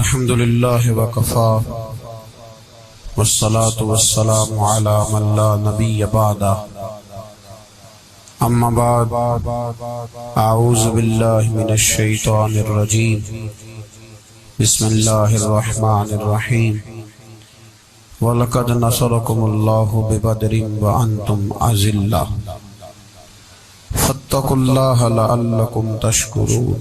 अल्हम्दुलिल्लाह वकफ़ा वस्सलातु वस्सलामु अला मन ला नबिय्य बअदा अम्मा बाद अऊज़ु बिल्लाहि मिनश शैतानिर रजीम बिस्मिल्लाहिर रहमानिर रहीम वलक़द नसरकुमुल्लाहु बिबदरिन व अंतुम अज़िल्ला फत्तकुल्लाह लअल्लकुम तशकुरून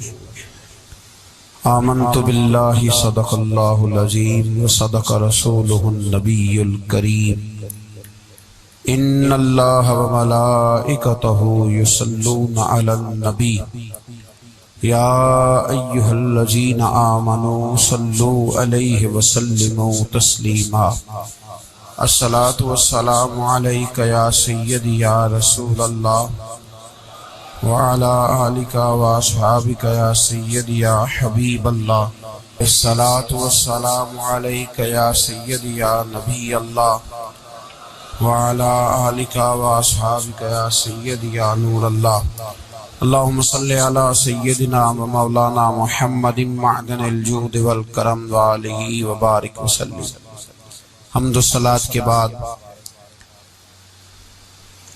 आमन्तु बिल्लाहि सदक़ल्लाहुल अज़ीम व सदक़ रसूलुहुन नबियुल करीम इन्नल्लाहा व मलाइकतहु युसल्लूना अलन नबी या अय्युहल्लज़ीना आमनू सल्लू अलैहि व सल्लिमू तस्लीमा अस्सलातु वस्सलामु अलैका या सय्यदी या रसूलल्लाह व अला आलिका व अस्हाबिका या सय्यदी या हबीबल्लाह अस्सलातु वस्सलामु अलैका या सय्यदी या नबी अल्लाह व अला आलिका व अस्हाबिका या सय्यदी या नूर अल्लाह अल्लाहुम्मा सल्लि अला सय्यदिना व मौलाना मुहम्मदिन मअदनिल जूद वल करम व आलिहि व बारिक व सल्लिम। हम्द व सलात के बाद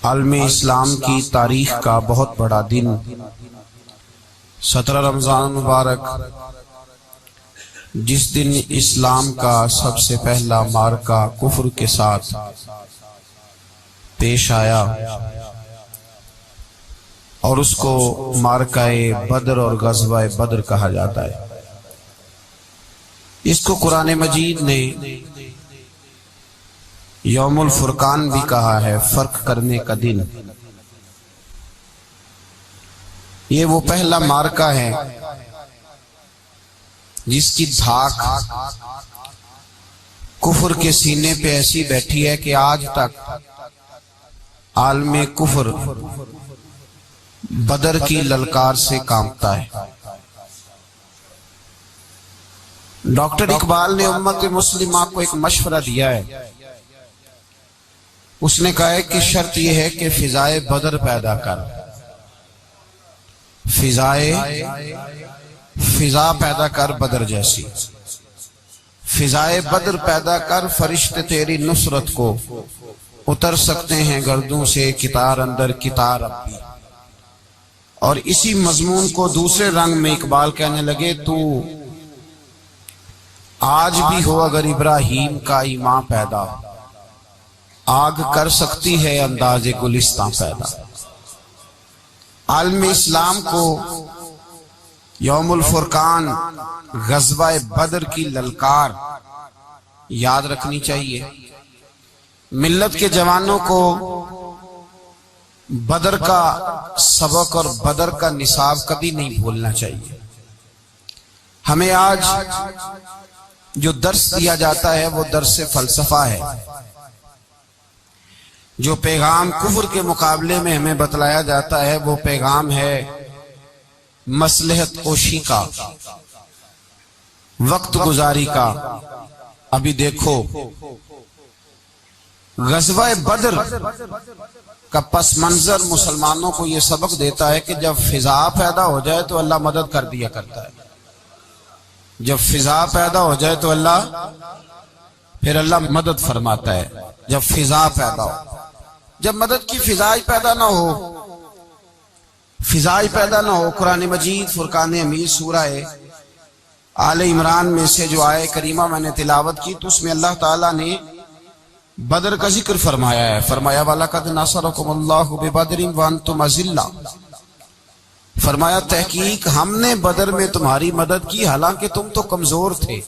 आलम इस्लाम की तारीख का बहुत बड़ा दिन 17 रमजान मुबारक, जिस दिन इस्लाम का सबसे पहला मार्का कुफ्र के साथ पेश आया और उसको मार्काए बदर और गज़वाए बदर कहा जाता है। इसको कुरान मजीद ने यौमुल फुरकान भी कहा है, फर्क करने का दिन। ये वो पहला मार्का है जिसकी धाक कुफर के सीने पे ऐसी बैठी है कि आज तक आलमे कुफर बदर की ललकार से कांपता है। डॉक्टर इकबाल ने उम्मत मुस्लिमा को एक मशवरा दिया है। उसने कहा है कि शर्त यह है कि फिजाए बदर पैदा कर, फिजा पैदा कर बदर जैसी, फिजाए बदर पैदा कर, फरिश्ते तेरी नुसरत को उतर सकते हैं गर्दों से कितार अंदर कितार अपनी। और इसी मजमून को दूसरे रंग में इकबाल कहने लगे, तू आज भी हो अगर इब्राहीम का ईमान पैदा, आग कर सकती है अंदाज़े गुलिस्तां पैदा। आलम इस्लाम को यौमुल फुरकान गज़वाए बदर की ललकार याद रखनी चाहिए। मिल्लत के जवानों को बदर का सबक और बदर का निसाब कभी नहीं भूलना चाहिए। हमें आज जो दर्स दिया जाता है वो दर्स फलसफा है। जो पैगाम कुफ्र के मुकाबले में हमें बतलाया जाता है वो पैगाम है मसलहत कोशी का, वक्त गुजारी का। अभी देखो गज़वाए बदर का पस मंजर मुसलमानों को यह सबक देता है कि जब फिजा पैदा हो जाए तो अल्लाह मदद कर दिया करता है। जब फिजा पैदा हो जाए तो फिर अल्लाह मदद फरमाता है। जब फिजा पैदा हो, जब मदद की फिजा पैदा ना हो, कुरान मजीद फुरकान हमीद सूरह आले इमरान में से जो आए करीमा मैंने तिलावत की तो उसमें अल्लाह ताला ने बदर का जिक्र फरमाया है। फरमाया वलक़द नसरकुमुल्लाहु बिबदरिन व अंतुम अज़िल्ला, फरमाया तहकीक हमने बदर में तुम्हारी मदद की हालांकि तुम तो कमजोर थे।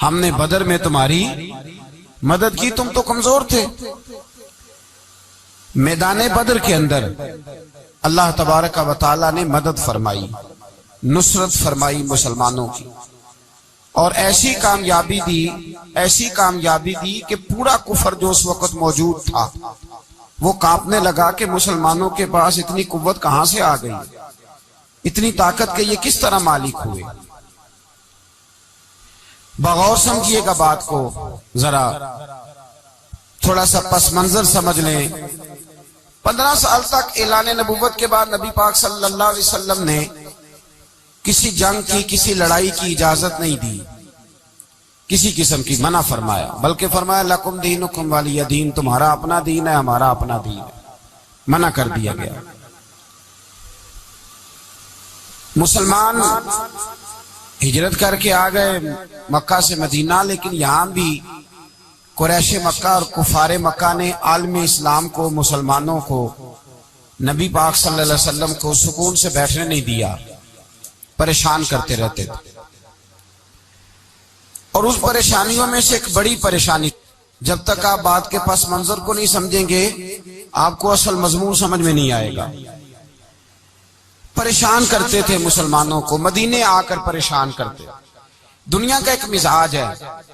हमने बदर में तुम्हारी मदद की, तुम तो कमजोर थे। मैदान बदर के अंदर अल्लाह तबारक व तआला ने मदद फरमाई, नुसरत फरमाई मुसलमानों की, और ऐसी कामयाबी दी कि पूरा कुफर जो उस वक्त मौजूद था वो कांपने लगा कि मुसलमानों के पास इतनी कुव्वत कहां से आ गई, इतनी ताकत के ये किस तरह मालिक हुए। बगौर समझिएगा बात को, जरा थोड़ा सा पस मंजर समझ लें, 15 साल तक ऐलान नबूवत के बाद नबी पाक सल्लल्लाहु अलैहि वसल्लम ने किसी जंग की, किसी लड़ाई की इजाजत नहीं दी, किसी किस्म की मना फरमाया, बल्कि फरमाया लकुम दीनुकुम वलिय दीन, तुम्हारा अपना दीन है, हमारा अपना दीन है, मना कर दिया गया। मुसलमान हिजरत करके आ गए मक्का से मदीना, लेकिन यहां भी कुरैश मक्का और कुफारे मक्का ने आलम इस्लाम को, मुसलमानों को, नबी पाक सल्लल्लाहु अलैहि वसल्लम को सुकून से बैठने नहीं दिया, परेशान करते रहते थे। और उस परेशानियों में से एक बड़ी परेशानी, जब तक आप बात के पस मंजर को नहीं समझेंगे आपको असल मजमून समझ में नहीं आएगा। परेशान करते थे मुसलमानों को, मदीने आकर परेशान करते। दुनिया का एक मिजाज है,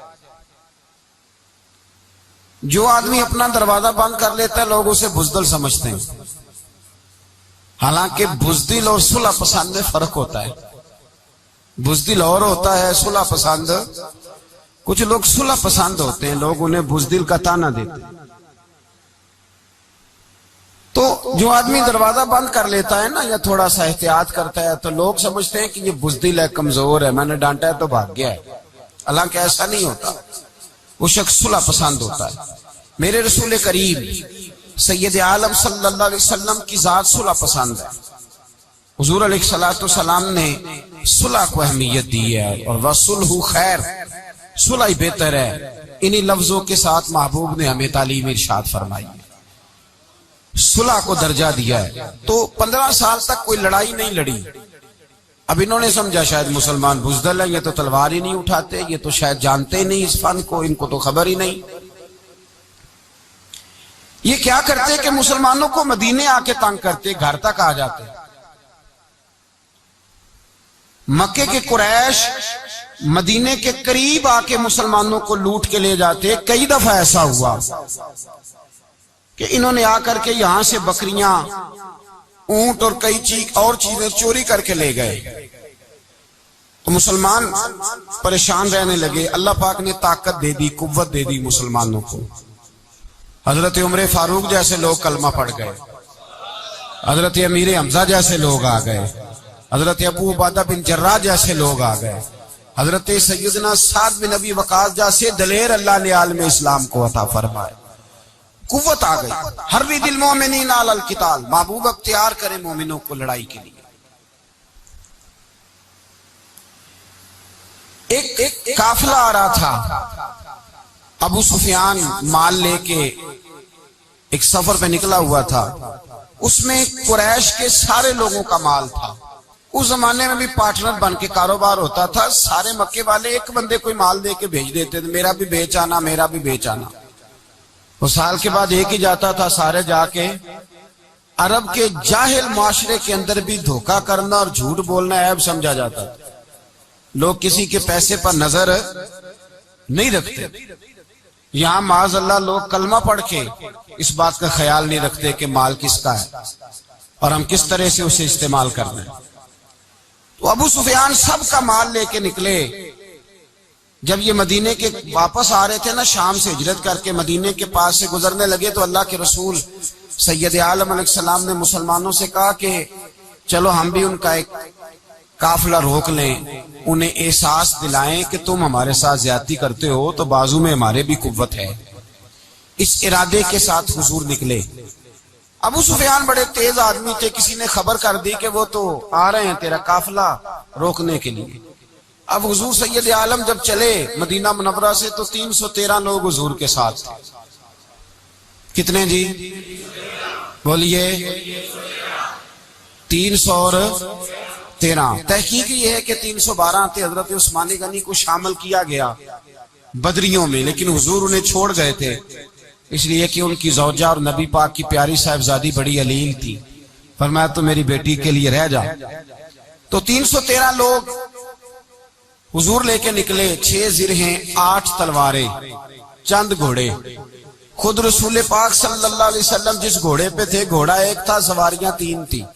जो आदमी अपना दरवाजा बंद कर लेता है लोग उसे बुजदिल समझते हैं। हालांकि बुजदिल और सुलह पसंद में फर्क होता है। बुजदिल और होता है, सुलह पसंद। कुछ लोग सुलह पसंद होते हैं, लोग उन्हें बुजदिल का ताना देते हैं। तो जो आदमी दरवाजा बंद कर लेता है ना, या थोड़ा सा एहतियात करता है, तो लोग समझते हैं कि ये बुजदिल है, कमजोर है, मैंने डांटा है तो भाग गया है। हालांकि ऐसा नहीं होता, वो शख्स सुलह पसंद होता है। मेरे रसूल करीम सैयद आलम सल्लल्लाहु अलैहि वसल्लम की जात सुलह पसंद है। हुजूर अलैहिस्सलातु वस्सलाम ने सुलह को अहमियत दी है, और वसुलहु खैर, सुलह ही बेहतर है। इन्हीं लफ्जों के साथ महबूब ने हमें तालीम इरशाद फरमाई है, सुलह को दर्जा दिया है। तो 15 साल तक कोई लड़ाई नहीं लड़ी। अब इन्होंने समझा शायद मुसलमान बुजदल है, ये तो तलवार ही नहीं उठाते, ये तो शायद जानते ही नहीं इस फन को, इनको तो खबर ही नहीं। ये क्या करते कि मुसलमानों को मदीने आके तंग करते, घर तक आ जाते। मक्के के कुरैश मदीने के करीब आके मुसलमानों को लूट के ले जाते। कई दफा ऐसा हुआ कि इन्होंने आकर के यहां से बकरियां, ऊंट और कई और चीजें चोरी करके ले गए। तो मुसलमान परेशान रहने लगे। अल्लाह पाक ने ताकत दे दी, कुव्वत दे दी मुसलमानों को। हजरत उमर फारूक जैसे लोग कलमा पढ़ गए, हजरत अमीर हमजा जैसे लोग आ गए, हजरत अबू उबादा बिन जर्राह जैसे लोग आ गए, हजरत सैयदना साद बिन अबी वकास जैसे दलेर अल्लाह ने आलम इस्लाम को अता फरमाए। कुव्वत आ गई। हर भी दिल मोमिनीन अलल किताल, महबूब अख्तियार करे मोमिनों को लड़ाई के लिए। एक काफिला आ रहा था, अबू सुफियान माल लेके एक सफर पे निकला हुआ था। उसमें कुरैश के सारे लोगों का माल था। उस जमाने में भी पार्टनर बन के कारोबार होता था। सारे मक्के वाले एक बंदे कोई माल दे के भेज देते थे, मेरा भी बेच आना, मेरा भी बेच आना। वो साल के बाद एक ही जाता था। सारे जाके अरब के जाहिल माशरे के अंदर भी धोखा करना और झूठ बोलना ऐब समझा जाता था। लोग किसी के पैसे पर नजर नहीं रखते। यहां माज़अल्लाह लोग कलमा पढ़ के इस बात का ख्याल नहीं रखते कि माल किसका है और हम किस तरह से उसे इस्तेमाल करना है। तो अबू सुफियान सबका माल लेके निकले। जब ये मदीने के वापस आ रहे थे ना, शाम से हिजरत करके मदीने के पास से गुजरने लगे, तो अल्लाह के रसूल सैयद आलम अलैहिस्सलाम ने मुसलमानों से कहा कि चलो हम भी उनका एक काफिला रोक लें, उन्हें एहसास दिलाएं कि तुम हमारे साथ ज्यादती करते हो तो बाजू में हमारे भी कुव्वत है। इस इरादे के साथ हुजूर निकले। अबू सुफियान बड़े तेज आदमी थे। किसी ने खबर कर दी कि वो तो आ रहे हैं तेरा काफिला रोकने के लिए। अब हुजूर सैयद आलम जब चले मदीना मुनव्वरा से, तो 313 लोग हुजूर के साथ थे। कितने जी? बोलिए। 313। तहकीक ये है कि 312 थे। हजरत उस्मान गनी को शामिल किया गया बदरियों में, लेकिन हुजूर उन्हें छोड़ गए थे, इसलिए कि उनकी जौजा और नबी पाक की प्यारी साहिबजादी बड़ी अलील थी। फरमाया तो मेरी बेटी के लिए रह जा। तो 313 लोग हुजूर लेके निकले। 6 जिरहें, 8 तलवारें, चंद घोड़े। खुद रसूल पाक सल्लल्लाहु अलैहि वसल्लम जिस घोड़े पे थे, घोड़ा एक था, सवारियां 3 थी।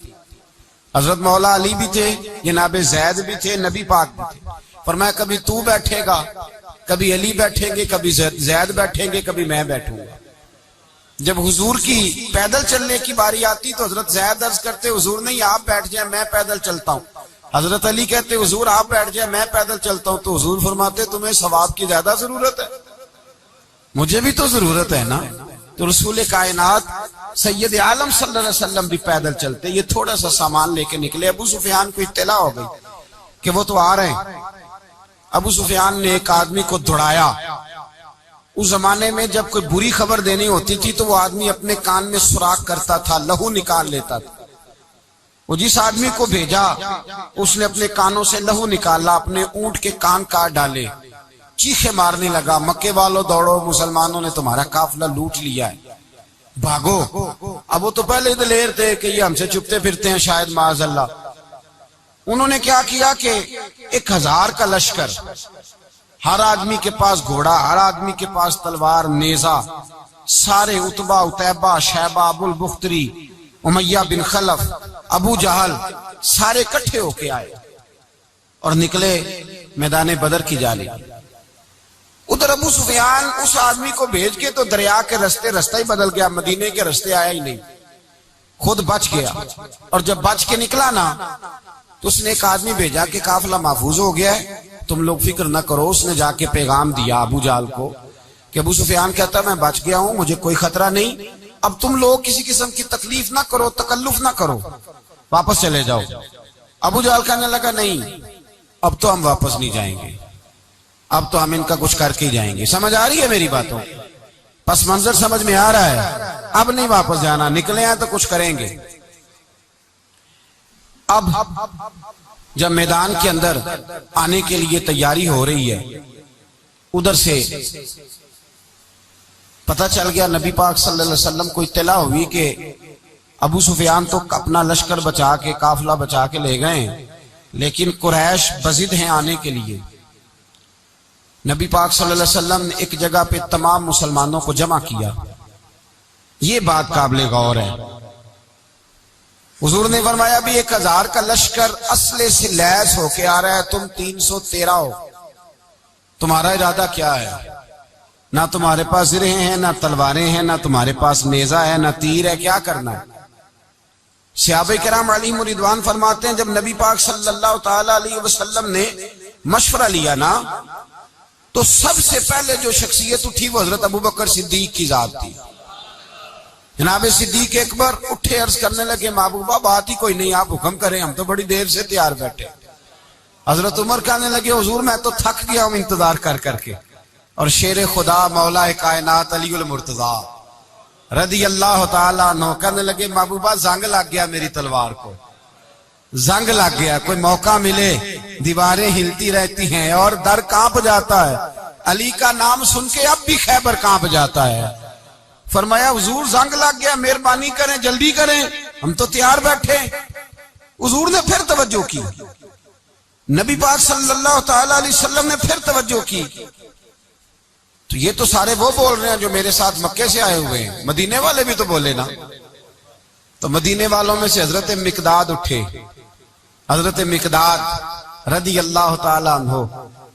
हजरत मौला अली भी थे, जनाबे जैद भी थे, नबी पाक भी थे। फरमाया कभी तू बैठेगा, कभी अली बैठेंगे, कभी जैद बैठेंगे, कभी मैं बैठूंगा। जब हुजूर की पैदल चलने की बारी आती तो हजरत ज़ैद अर्ज करते हुजूर नहीं आप बैठ जाए मैं पैदल चलता हूँ। हजरत अली कहते हुजूर आप बैठ जाए मैं पैदल चलता हूँ। तो हुजूर फरमाते तुम्हें सवाब की ज्यादा जरूरत है, मुझे भी तो जरूरत है ना। तो रसूल कायनात सैयद आलम सल्लल्लाहु अलैहि वसल्लम भी पैदल चलते। ये थोड़ा सा सामान लेके निकले, अबू सुफियान को इत्तला हो गई कि वो तो आ रहे हैं। अबू सुफियान ने एक आदमी को दौड़ाया। उस जमाने में जब कोई बुरी खबर देनी होती थी तो वो आदमी अपने कान में सुराख करता था, लहू निकाल लेता था। वो जिस आदमी को भेजा उसने अपने कानों से लहू निकाला, अपने ऊंट के कान काट डाले, चीखे मारने लगा, मक्के वालों दौड़ो, मुसलमानों ने तुम्हारा काफिला लूट लिया है, भागो। अब वो तो पहले दिलेर थे कि ये हमसे छुपते फिरते हैं शायद माअज़ल्लाह। उन्होंने क्या किया कि 1000 का लश्कर, हर आदमी के पास घोड़ा, हर आदमी के पास तलवार, नेजा, सारे उतबा, उतैबा, शैबा, अबुल बुख्तरी, उमैया बिन खलफ, अबू जहल, सारे इकट्ठे होके आए और निकले मैदान बदर की जानिब। उधर अबू सुफियान उस आदमी को भेज के तो दरिया के रास्ता ही बदल गया, मदीने के रास्ते आया ही नहीं, खुद बच गया। और जब बच के निकला ना तो उसने एक आदमी भेजा कि काफिला महफूज हो गया है, तुम लोग फिक्र न करो। उसने जाके पैगाम दिया अबू जाल को कि अबू सुफियान कहता मैं बच गया हूं, मुझे कोई खतरा नहीं, अब तुम लोग किसी किस्म की तकलीफ ना करो, तकल्लुफ ना करो, वापस चले जाओ। अबू जाल कहने लगा नहीं, अब तो हम वापस नहीं जाएंगे, अब तो हम इनका कुछ करके ही जाएंगे। समझ आ रही है मेरी बातों? पस मंजर समझ में आ रहा है? अब नहीं वापस जाना, निकले हैं तो कुछ करेंगे। अब जब मैदान के अंदर आने के लिए तैयारी हो रही है, उधर से पता चल गया नबी पाक सल्लल्लाहु अलैहि वसल्लम को इत्तला हुई कि अबू सुफियान तो अपना लश्कर बचा के, काफिला बचा के ले गए, लेकिन कुरैश बजिद हैं आने के लिए। नबी पाक सल्लल्लाहु अलैहि वसल्लम ने एक जगह पे तमाम मुसलमानों को जमा किया। ये बात काबिल गौर है। हुजूर ने फरमाया भी 1000 का लश्कर असले से लैस होके आ रहा है, तुम 313 हो, तुम्हारा इरादा क्या है? ना तुम्हारे पास जिरे हैं, ना तलवारें हैं, ना तुम्हारे पास नेजा है, ना तीर है, क्या करना है? सहाबा किराम अलैहिम रिदवान फरमाते हैं जब नबी पाक सल्लल्लाहु ताला अलैहि वसल्लम ने मशवरा लिया ना तो सबसे पहले जो शख्सियत उठी वो हजरत अबू बकर सिद्दीक की जात थी। जनाब सिद्दीक अकबर उठे, अर्ज करने लगे महबूबा बात ही कोई नहीं, आप हुक्म करें, हम तो बड़ी देर से तैयार बैठे। हजरत उमर कहने लगे हुजूर मैं तो थक गया हूं इंतजार कर करके। और शेर खुदा मौला कायनात अली उल मुर्तजा रदी अल्लाह ताला अन्हु कहने लगे महबूबा जंग लग गया मेरी तलवार को, जंग लग गया, कोई मौका मिले, दीवारें हिलती रहती हैं और दर कांप जाता है। अली का नाम सुन के अब भी खैबर कांप जाता है। फरमाया हुजूर जंग लग गया, मेहरबानी करें, जल्दी करें, हम तो तैयार बैठे। हुजूर ने फिर तवज्जो की, नबी पाक सल्लल्लाहु ताला अलैहि वसल्लम ने फिर तवज्जो की। तो ये तो सारे वो बोल रहे हैं जो मेरे साथ मक्के से आए हुए हैं, मदीने वाले भी तो बोले ना। तो मदीने वालों में से हजरत मिकदाद उठे, हजरत मिकदाद रदी अल्लाह ताला अन्हु,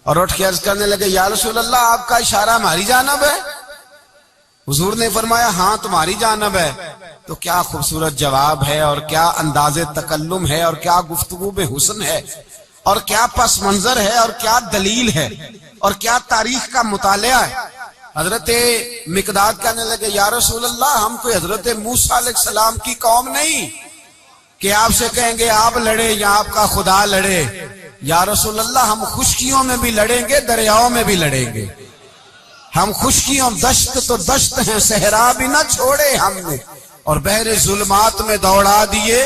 और उठ के अर्ज करने लगे या रसूल अल्लाह आपका इशारा हमारी जानब है? हुजूर ने फरमाया हाँ तुम्हारी जानब है। तो क्या खूबसूरत जवाब है, और क्या अंदाजे तकल्लुम है, और क्या गुफ्तगू बे हुस्न है, और क्या पस मंजर है, और क्या दलील है, और क्या तारीख का मुतालिया है। हजरत मिकदाद कहने लगे या रसूल अल्लाह हम कोई हजरत मूसा अलैहिस्सलाम की कौम नहीं कि आपसे कहेंगे आप लड़े या आपका खुदा लड़े। या रसूल अल्लाह हम खुशकियों में भी लड़ेंगे, दरियाओं में भी लड़ेंगे। हम खुशकियों दश्त तो दश्त हैं, सहरा भी ना छोड़े हमने, और बहरे जुल्मात में दौड़ा दिए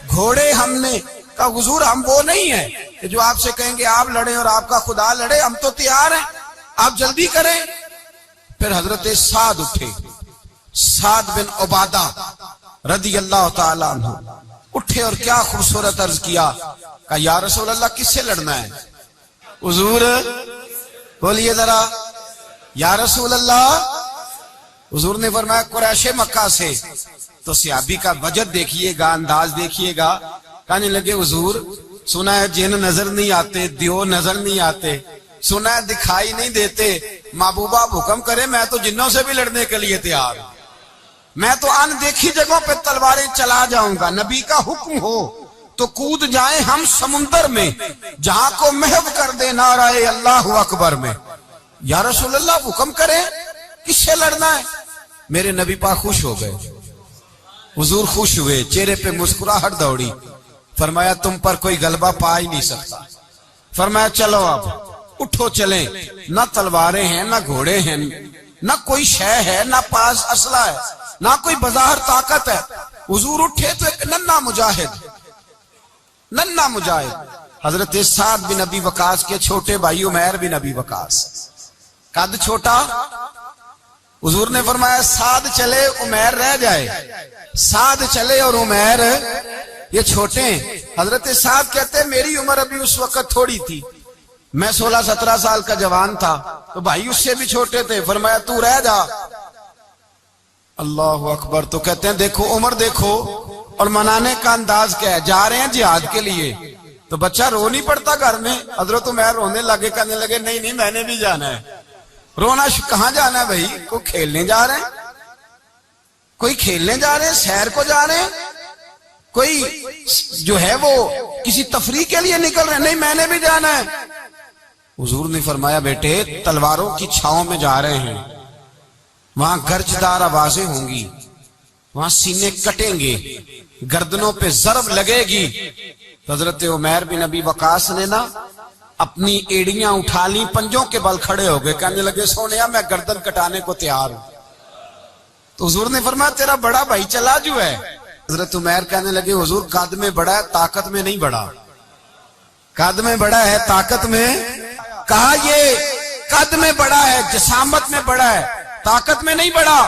घोड़े हमने। का हुजूर हम वो नहीं है कि जो आपसे कहेंगे आप लड़े और आपका खुदा लड़े, हम तो तैयार हैं, आप जल्दी करें। फिर हजरत साद उठे, साद बिन उबादा रदी अल्लाह ताला अन्हु उठे और क्या खूबसूरत अर्ज किया, कहा या रसूल अल्लाह किससे लड़ना है? हुजूर बोलिए जरा या रसूल अल्लाह। हुजूर ने फरमाया कुरैश मक्का से। तो सहाबी का वजद देखिएगा, अंदाज देखिएगा। कहने लगे हुजूर सुना है जिन नजर नहीं आते, दियो नजर नहीं आते, सुना है दिखाई नहीं देते, महबूबा हुक्म करे मैं तो जिन्नों से भी लड़ने के लिए तैयार हूं। मैं तो अनदेखी जगहों पे तलवारें चला जाऊंगा। नबी का हुक्म हो तो कूद जाए हम समुंदर में, जहां को महव कर दे नाराए अल्लाह अकबर में। या रसूल अल्लाह हुक्म करे, किससे लड़ना है? मेरे नबी पाक खुश हो गए, हुजूर खुश हुए, चेहरे पे मुस्कुराहट दौड़ी। फरमाया तुम पर कोई गलबा पा ही नहीं सकता। फरमाया चलो अब उठो चलें। ना तलवारें हैं, ना घोड़े हैं, ना कोई शय है, ना पास असला है, ना कोई बाजार ताकत है। हुजूर उठे तो एक नन्ना मुजाहिद हजरत साद बिन अबी वकास के छोटे भाई उमैर बिन अबी वकास, कद छोटा। हुजूर ने फरमाया साद चले उमैर रह जाए, साद चले और उमैर ये छोटे। हजरत साद कहते हैं मेरी उम्र अभी उस वक्त थोड़ी थी, मैं 16-17 साल का जवान था, तो भाई उससे भी छोटे थे। फरमाया तू रह जा। अल्लाह अकबर। तो कहते हैं देखो उम्र देखो और मनाने का अंदाज क्या है। जा रहे हैं जिहाद के लिए, तो बच्चा रो नहीं पड़ता घर में। हजरत उमैर रोने लगे, कहने लगे नहीं नहीं मैंने भी जाना है। रोना कहां जाना है भाई? कोई खेलने जा रहे हैं, कोई खेलने जा रहे हैं, सैर को जा रहे हैं, कोई जो है वो किसी तफरीह के लिए निकल रहे हैं। नहीं मैंने भी जाना है। हुजूर ने फरमाया बेटे तलवारों की छाओं में जा रहे हैं, वहां गर्जदार आवाजें होंगी, वहां सीने कटेंगे, गर्दनों पे जरब लगेगी। तो हजरत उमैर बिन अबी वकास ने ना अपनी एड़ियां उठा ली, पंजों के बल खड़े हो गए, कहने लगे सोनिया मैं गर्दन कटाने को तैयार हूं। तो हुजूर ने फरमाया तेरा बड़ा भाई चला जो है। हजरत उमैर कहने लगे हुजूर कद में बड़ा है, ताकत में नहीं बड़ा। कद में बड़ा है, ताकत में। कहा ये कद में बड़ा है, जसामत में बड़ा है, ताकत में नहीं बड़ा।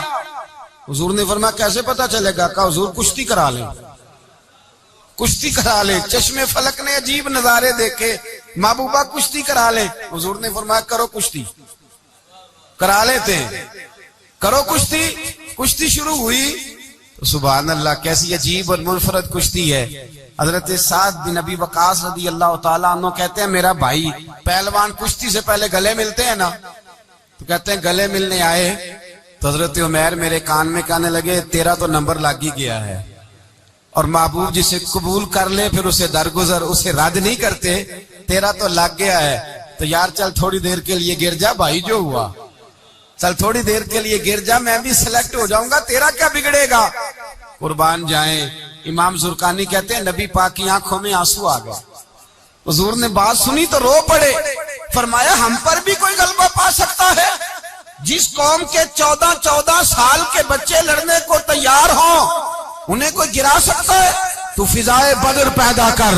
हुजूर ने फरमाया कैसे पता चलेगा? कहा हुजूर कुश्ती करा ले, कुश्ती करा ले। चश्मे फलक ने अजीब नजारे देखे, महबूबा कुश्ती करा ले। हुजूर ने फरमाया करो कुश्ती। करा लेते हैं, करो कुश्ती। कुश्ती शुरू हुई तो सुभान अल्लाह कैसी अजीब और मुनफरद कुश्ती है। हजरत साद बिन अबी वकास रदी अल्लाह तआला अन्हु कहते हैं मेरा भाई पहलवान कुश्ती से पहले गले मिलते हैं ना, तो कहते हैं गले मिलने आए तो हजरत उमैर मेरे कान में कहने लगे तेरा तो नंबर लग ही गया है, और महबूब जिसे कबूल कर ले फिर उसे दरगुजर उसे रद्द नहीं करते, तेरा तो लग गया है। तो यार चल थोड़ी देर के लिए गिर जा भाई, जो हुआ चल थोड़ी देर के लिए गिर जा, मैं भी सिलेक्ट हो जाऊंगा, तेरा क्या बिगड़ेगा। कुर्बान जाए। इमाम जुरकानी कहते हैं नबी पाक की आंखों में आंसू आ गए। हुजूर ने बात सुनी तो रो पड़े। फरमाया हम पर भी कोई गलबा पा सकता है? जिस कौम के 14-14 साल के बच्चे लड़ने को तैयार हों उन्हें कोई गिरा सकता है? तू फिजाए बदर पैदा कर,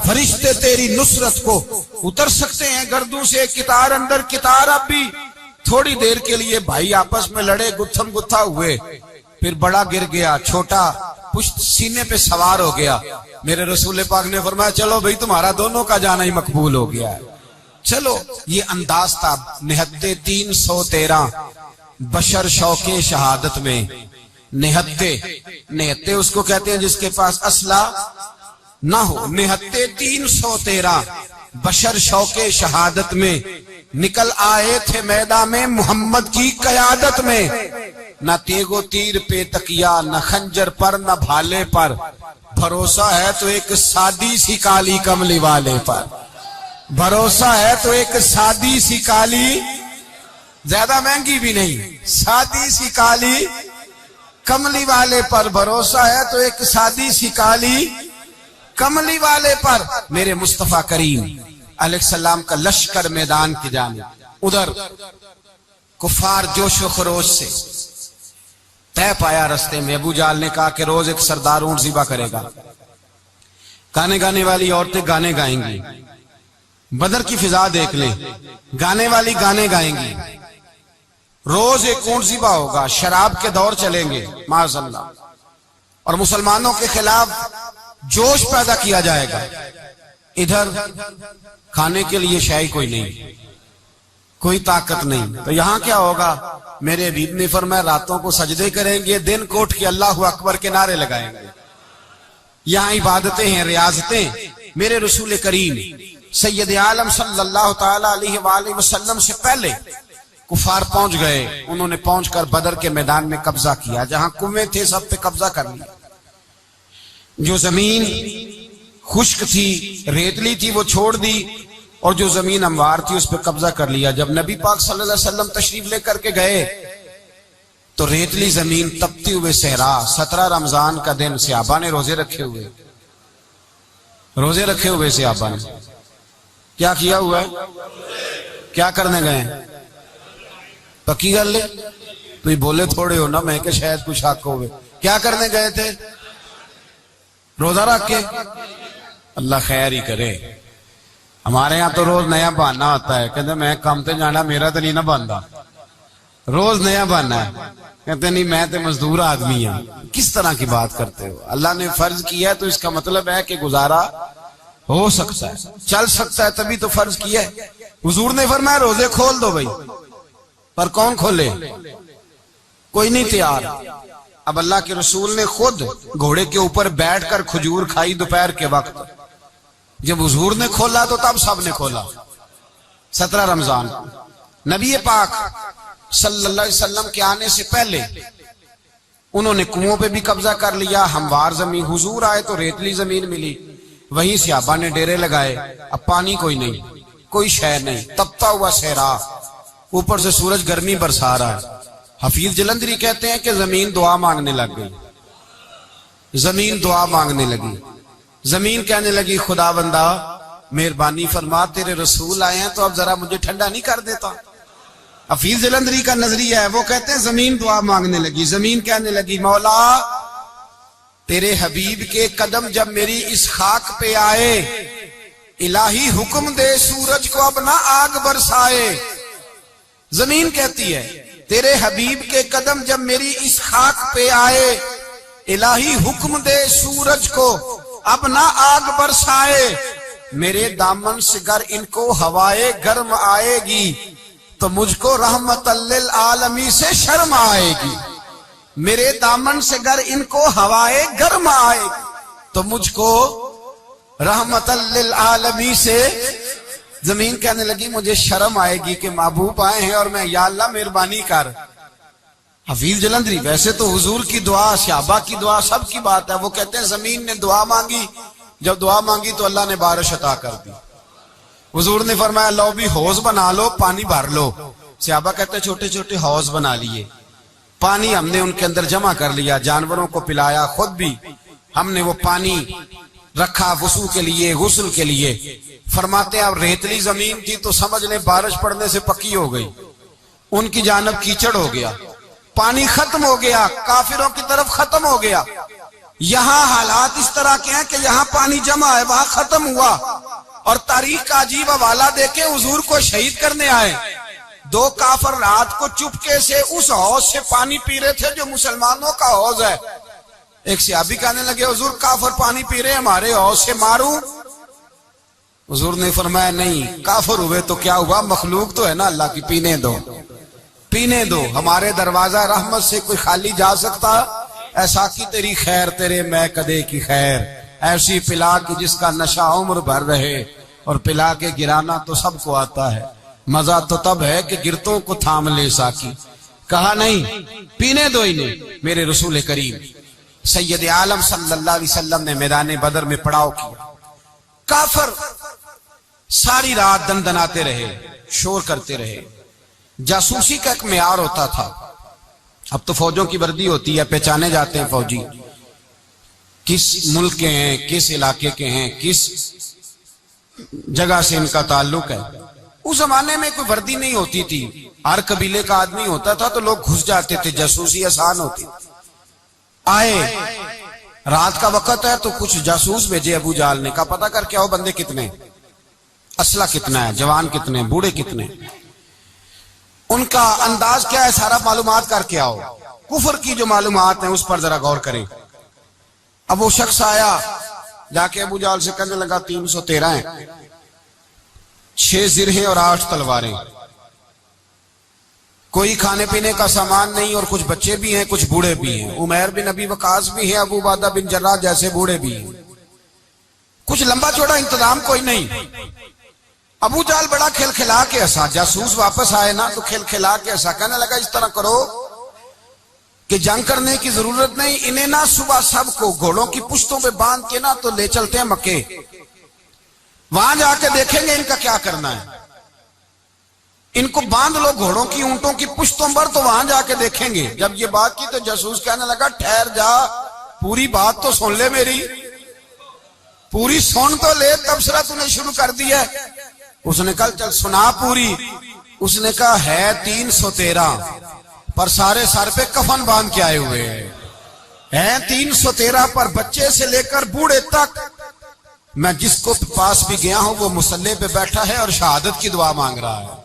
फरिश्ते तेरी नुसरत को उतर सकते हैं गर्दों से कितार अंदर कितार। अब भी थोड़ी देर के लिए भाई आपस में लड़े, गुत्थम गुत्था हुए, फिर बड़ा गिर गया, छोटा पुश्त सीने पे सवार हो गया। मेरे रसूल पाक ने फरमाया चलो भाई तुम्हारा दोनों का जाना ही मकबूल हो गया है, चलो। ये अंदाज था। निहत्ते 313 बशर शौके शहादत में। निहत्ते उसको कहते हैं जिसके पास असला ना हो। निहत्ते 313 बशर शौके शहादत में निकल आए थे मैदान में मोहम्मद की कयादत में। न तेगो तीर पे तकिया, न खंजर पर, न भाले पर, भरोसा है तो एक सादी सी काली कमली वाले पर। भरोसा है तो एक सादी सी काली, ज्यादा महंगी भी नहीं, सादी सी काली कमली वाले पर। भरोसा है तो एक सादी सी काली कमली वाले पर। मेरे मुस्तफा करीम अलैहिस्सलाम का लश्कर मैदान की जानिब, उधर कुफार जोशो खरोश से तय पाया रास्ते में। अबू जाल ने कहा कि रोज एक सरदार ऊंट ज़िबा करेगा, गाने गाने वाली औरतें गाने गाएंगी। बदर की फिजा देख ले, गाने वाली गाने गाएंगी, रोज एक ऊंट ज़िबा होगा, शराब के दौर चलेंगे माज़अल्लाह, और मुसलमानों के खिलाफ जोश पैदा किया जाएगा। इधर खाने के लिए शायद कोई नहीं, कोई ताकत नहीं। तो यहां क्या होगा? मेरे हबीब ने फरमाया रातों को सजदे करेंगे, दिन को उठ के अल्लाह अकबर के नारे लगाएंगे। यहाँ इबादतें हैं, रियाजतें। मेरे रसूल करीम सैयद आलम सल्लल्लाहु ताला अलैहि वसल्लम से पहले कुफार पहुंच गए, उन्होंने पहुंचकर बदर के मैदान में कब्जा किया। जहां कुएं थे सब पे कब्जा कर लिया। जो जमीन खुश्क थी, रेतली थी, वो छोड़ दी, और जो जमीन हमवार थी उस पर कब्जा कर लिया। जब नबी पाक सल्लल्लाहु अलैहि वसल्लम तशरीफ लेकर के गए तो रेतली जमीन, तपती हुए सहरा, 17 रमजान का दिन, सहाबा ने रोजे रखे हुए, सहाबा ने क्या किया हुआ है? क्या करने गए? पक्की गल है, तुम बोले थोड़े हो ना, मैं कि शायद कुछ हक हो। क्या करने गए थे? रोजा रख के। अल्लाह खैर ही करे। हमारे यहाँ तो रोज नया बहाना होता है, कहते मैं काम पे जाना, मेरा तो नहीं ना बनता, रोज नया बहाना है। कहते नहीं मैं तो मजदूर आदमी हूं। किस तरह की बात करते हो? अल्लाह ने फर्ज किया है तो इसका मतलब है कि गुजारा हो सकता है, चल सकता है, तभी तो फर्ज किया है। हुजूर ने फरमाया रोजे खोल दो भाई, पर कौन खोले? कोई नहीं तैयार। अब अल्लाह के रसूल ने खुद घोड़े के ऊपर बैठकर खजूर खाई दोपहर के वक्त। जब हुजूर ने खोला तो तब सब ने खोला। 17 रमजान नबी पाक सल्लल्लाहु अलैहि वसल्लम के आने से पहले उन्होंने कुओं पे भी कब्जा कर लिया, हमवार जमीन। हुजूर आए तो रेतली जमीन मिली, वहीं सहाबा ने डेरे लगाए। अब पानी कोई नहीं, कोई शय नहीं, तपता हुआ सहरा, ऊपर से सूरज गर्मी बरसा रहा है। हफीज जलंधरी कहते हैं कि जमीन दुआ मांगने लग गई। जमीन दुआ मांगने लगी। जमीन कहने लगी खुदा बंदा मेहरबानी फरमा, तेरे रसूल आए हैं तो अब जरा मुझे ठंडा नहीं कर देता। हफीज जलंधरी का नजरिया है, वो कहते हैं जमीन दुआ मांगने लगी। जमीन कहने लगी मौला तेरे हबीब के कदम जब मेरी इस खाक पे आए, इलाही हुक्म दे सूरज को अब ना आग बरसाए। जमीन कहती है तेरे हबीब के कदम जब मेरी इस खाक पे आए, इलाही हुक्म दे सूरज को अब ना आग बरसाए। मेरे दामन से गर इनको हवाए गर्म आएगी तो मुझको रहमतल्लिल आलमी से शर्म आएगी। मेरे दामन से गर इनको हवाए गर्म आएगी तो मुझको रहमतल्लिल आलमी से। जमीन कहने लगी मुझे शर्म आएगी कि महबूब आए हैं और मैं, या अल्लाह मेहरबानी कर। हफीज जलंधरी वैसे तो हुजूर की दुआ, सहाबा की दुआ, सब की बात है। वो कहते हैं जमीन ने दुआ मांगी, जब दुआ मांगी तो अल्लाह ने बारिश अता कर दी। हुजूर ने फरमाया लो भी हौज बना लो, पानी भर लो। सहाबा कहते हैं छोटे छोटे हौज बना लिए, पानी हमने उनके अंदर जमा कर लिया, जानवरों को पिलाया, खुद भी हमने वो पानी रखा वुसू के लिए, गुस्ल के लिए। फरमाते हैं अब रेतली जमीन थी तो समझ ले बारिश पड़ने से पक्की हो गई, उनकी जानब कीचड़ हो गया, पानी खत्म हो गया, काफिरों की तरफ खत्म हो गया। यहाँ हालात इस तरह के हैं कि यहाँ पानी जमा है, वहां खत्म हुआ। और तारीख का अजीब हवाला देके हुजूर को शहीद करने आए। 2 काफिर रात को चुपके से उस हौज से पानी पी रहे थे जो मुसलमानों का हौज है। एक सहाबी कहने लगे हुजूर काफिर पानी पी रहे, हमारे हौज से मारूं? हुजूर ने फरमाया नहीं, काफिर हुए तो क्या हुआ, मखलूक तो है ना अल्लाह की, पीने दो, पीने दो। हमारे दरवाजा रहमत से कोई खाली जा सकता? ऐसा की तेरी खैर तेरे मैं कदे की खैर, ऐसी पिला की जिसका नशा उम्र भर रहे, और पिला के गिराना तो सबको आता है, मजा तो तब है कि गिरतों को थाम ले साकी। कहा नहीं, पीने दो इन्हें। मेरे रसूल करीम सैयद आलम सल्लल्लाहु अलैहि वसल्लम ने मैदान बदर में पड़ाव किया। काफिर सारी रात दनदनाते रहे, शोर करते रहे। जासूसी का एक मेयार होता था। अब तो फौजों की वर्दी होती है, पहचाने जाते हैं फौजी किस मुल्क के हैं, किस इलाके के हैं, किस जगह से इनका ताल्लुक है। उस जमाने में कोई वर्दी नहीं होती थी, हर कबीले का आदमी होता था तो लोग घुस जाते थे, जासूसी आसान होती। आए रात का वक्त है तो कुछ जासूस भेजे अबू जाल ने, कहा पता करके आओ बंदे कितने, असला कितना है, जवान कितने, बूढ़े कितने, उनका अंदाज क्या है, सारा मालूमात करके आओ। कुफर की जो मालूमात है उस पर जरा गौर करें। अब वो शख्स आया, जाके अबू जाल से कहने लगा 313 हैं, 6 जिरहें और 8 तलवारें, कोई खाने पीने का सामान नहीं, और कुछ बच्चे भी हैं, कुछ बूढ़े भी हैं, उमैर बिन अबी वकास भी हैं, अबू उबादा बिन जर्राह जैसे बूढ़े भी हैं, कुछ लंबा चौड़ा इंतजाम कोई नहीं। अबू जाल बड़ा खिलखिला के हंसा। जासूस वापस आए ना तो खिलखिला के हंसा, कहने लगा इस तरह करो कि जंग करने की जरूरत नहीं, इन्हें ना सुबह सबको घोड़ों की पुश्तों पे बांध के ना तो ले चलते हैं मक्के, वहां जाके देखेंगे इनका क्या करना है। इनको बांध लो घोड़ों की ऊंटों की पुश्तों पर, तो वहां जाके देखेंगे। जब ये बात की तो जासूस कहने लगा ठहर जा, पूरी बात तो सुन ले, मेरी पूरी सुन तो ले, तबसरा तूने शुरू कर दिया है। उसने कहा चल सुना पूरी। उसने कहा है 313 पर सारे सर पे कफन बांध के आए हुए हैं 313 पर, बच्चे से लेकर बूढ़े तक। मैं जिसको पास भी गया हूं वो मुसल्ले पे बैठा है और शहादत की दुआ मांग रहा है।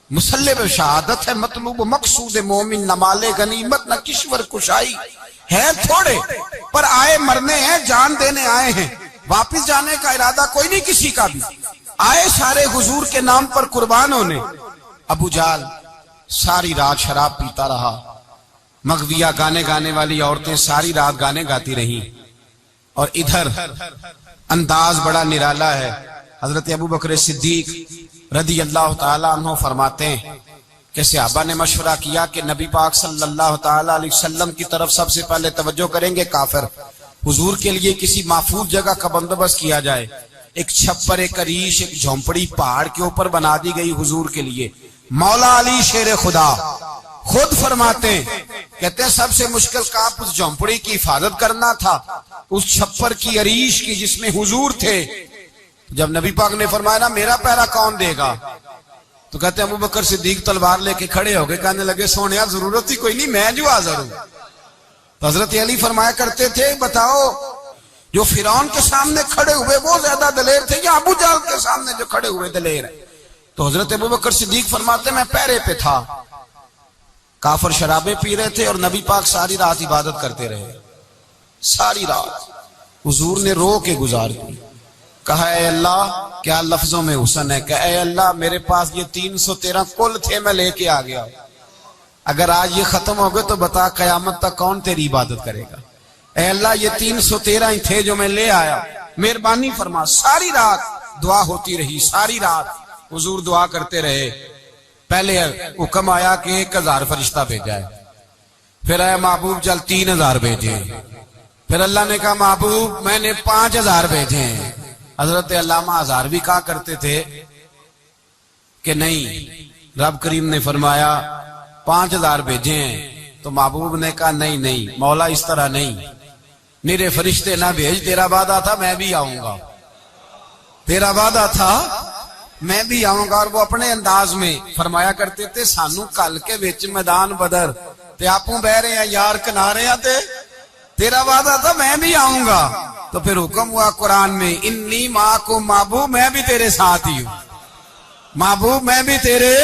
मुसल्ले पे शहादत है, मतलूब मकसूद मोमिन, न माले गनीमत न किश्वर कुशाई है। थोड़े पर आए मरने हैं, जान देने आए हैं, वापिस जाने का इरादा कोई नहीं किसी का भी। आए सारे हुजूर के नाम पर कुर्बान होने। अबू जाल सारी रात शराब पीता रहा। मगविया गाने गाने वाली औरतें सारी रात गाने गाती रहीं। और इधर अंदाज बड़ा निराला है। हजरत अबू बकर सिद्दीक रदी अल्लाह ताला अन्हु फरमाते हैं कि सहाबा ने मशवरा किया कि नबी पाक सल्लल्लाहु ताला अलैहि वसल्लम की तरफ सबसे पहले तवज्जो करेंगे काफिर। हुजूर के लिए किसी महफूज जगह का बंदोबस्त किया जाए। एक छप्पर, एक अरीश, एक झोंपड़ी पहाड़ के ऊपर बना दी गई हुजूर के लिए। मौला अली शेर खुदा खुद फरमाते हैं, कहते हैं सबसे मुश्किल काम उस झोंपड़ी की हिफाजत करना था, उस छप्पर की, अरीश की, जिसमें हुजूर थे। जब नबी पाक ने फरमाया ना मेरा पहरा कौन देगा, तो कहते हैं अबू बकर सिद्दीक तलवार लेके खड़े हो गए, कहने लगे सोनिया जरूरत ही कोई नहीं, मैं जो हाजिर हूं। तो हजरत अली फरमाया करते थे बताओ जो फिरौन के सामने खड़े हुए वो ज्यादा दलेर थे या अबू जाल के सामने जो खड़े हुए दलेर है? तो हजरत अबू बकर सिद्दीक फरमाते मैं पहरे पे था, काफिर शराबे पी रहे थे और नबी पाक सारी रात इबादत करते रहे। सारी रात हुजूर ने रो के गुजार दी। कहा ए अल्लाह, क्या लफ्जों में हुसन है, कहा ए अल्लाह मेरे पास ये 313 कुल थे, मैं लेके आ गया, अगर आज ये खत्म हो गए तो बता कयामत तक कौन तेरी इबादत करेगा। ए अल्लाह ये 313 ही थे जो मैं ले आया, मेहरबानी फरमा। सारी रात दुआ होती रही, सारी रात हुजूर दुआ करते रहे। पहले हुक्म आया कि 1000 फरिश्ता भेजा है, फिर आया महबूब चल 3000 भेजे, फिर अल्लाह ने कहा महबूब मैंने 5000 भेजे हैं। हजरत अल्लामा हजार भी कहा करते थे कि नहीं, रब करीम ने फरमाया 5000 भेजे हैं, तो महबूब ने कहा नहीं नहीं मौला इस तरह नहीं, मेरे फरिश्ते ना भेज, तेरा वादा था मैं भी आऊंगा, तेरा वादा था मैं भी आऊंगा। और वो अपने अंदाज में फरमाया करते थे सानू कल के विच मैदान बदर ते आपू बह रहे हैं यार किनारे ते तेरा वादा था मैं भी आऊंगा। तो फिर हुक्म हुआ कुरान में इन्नी माँ को महबूब मैं भी तेरे साथ ही हूं, महबूब मैं भी तेरे,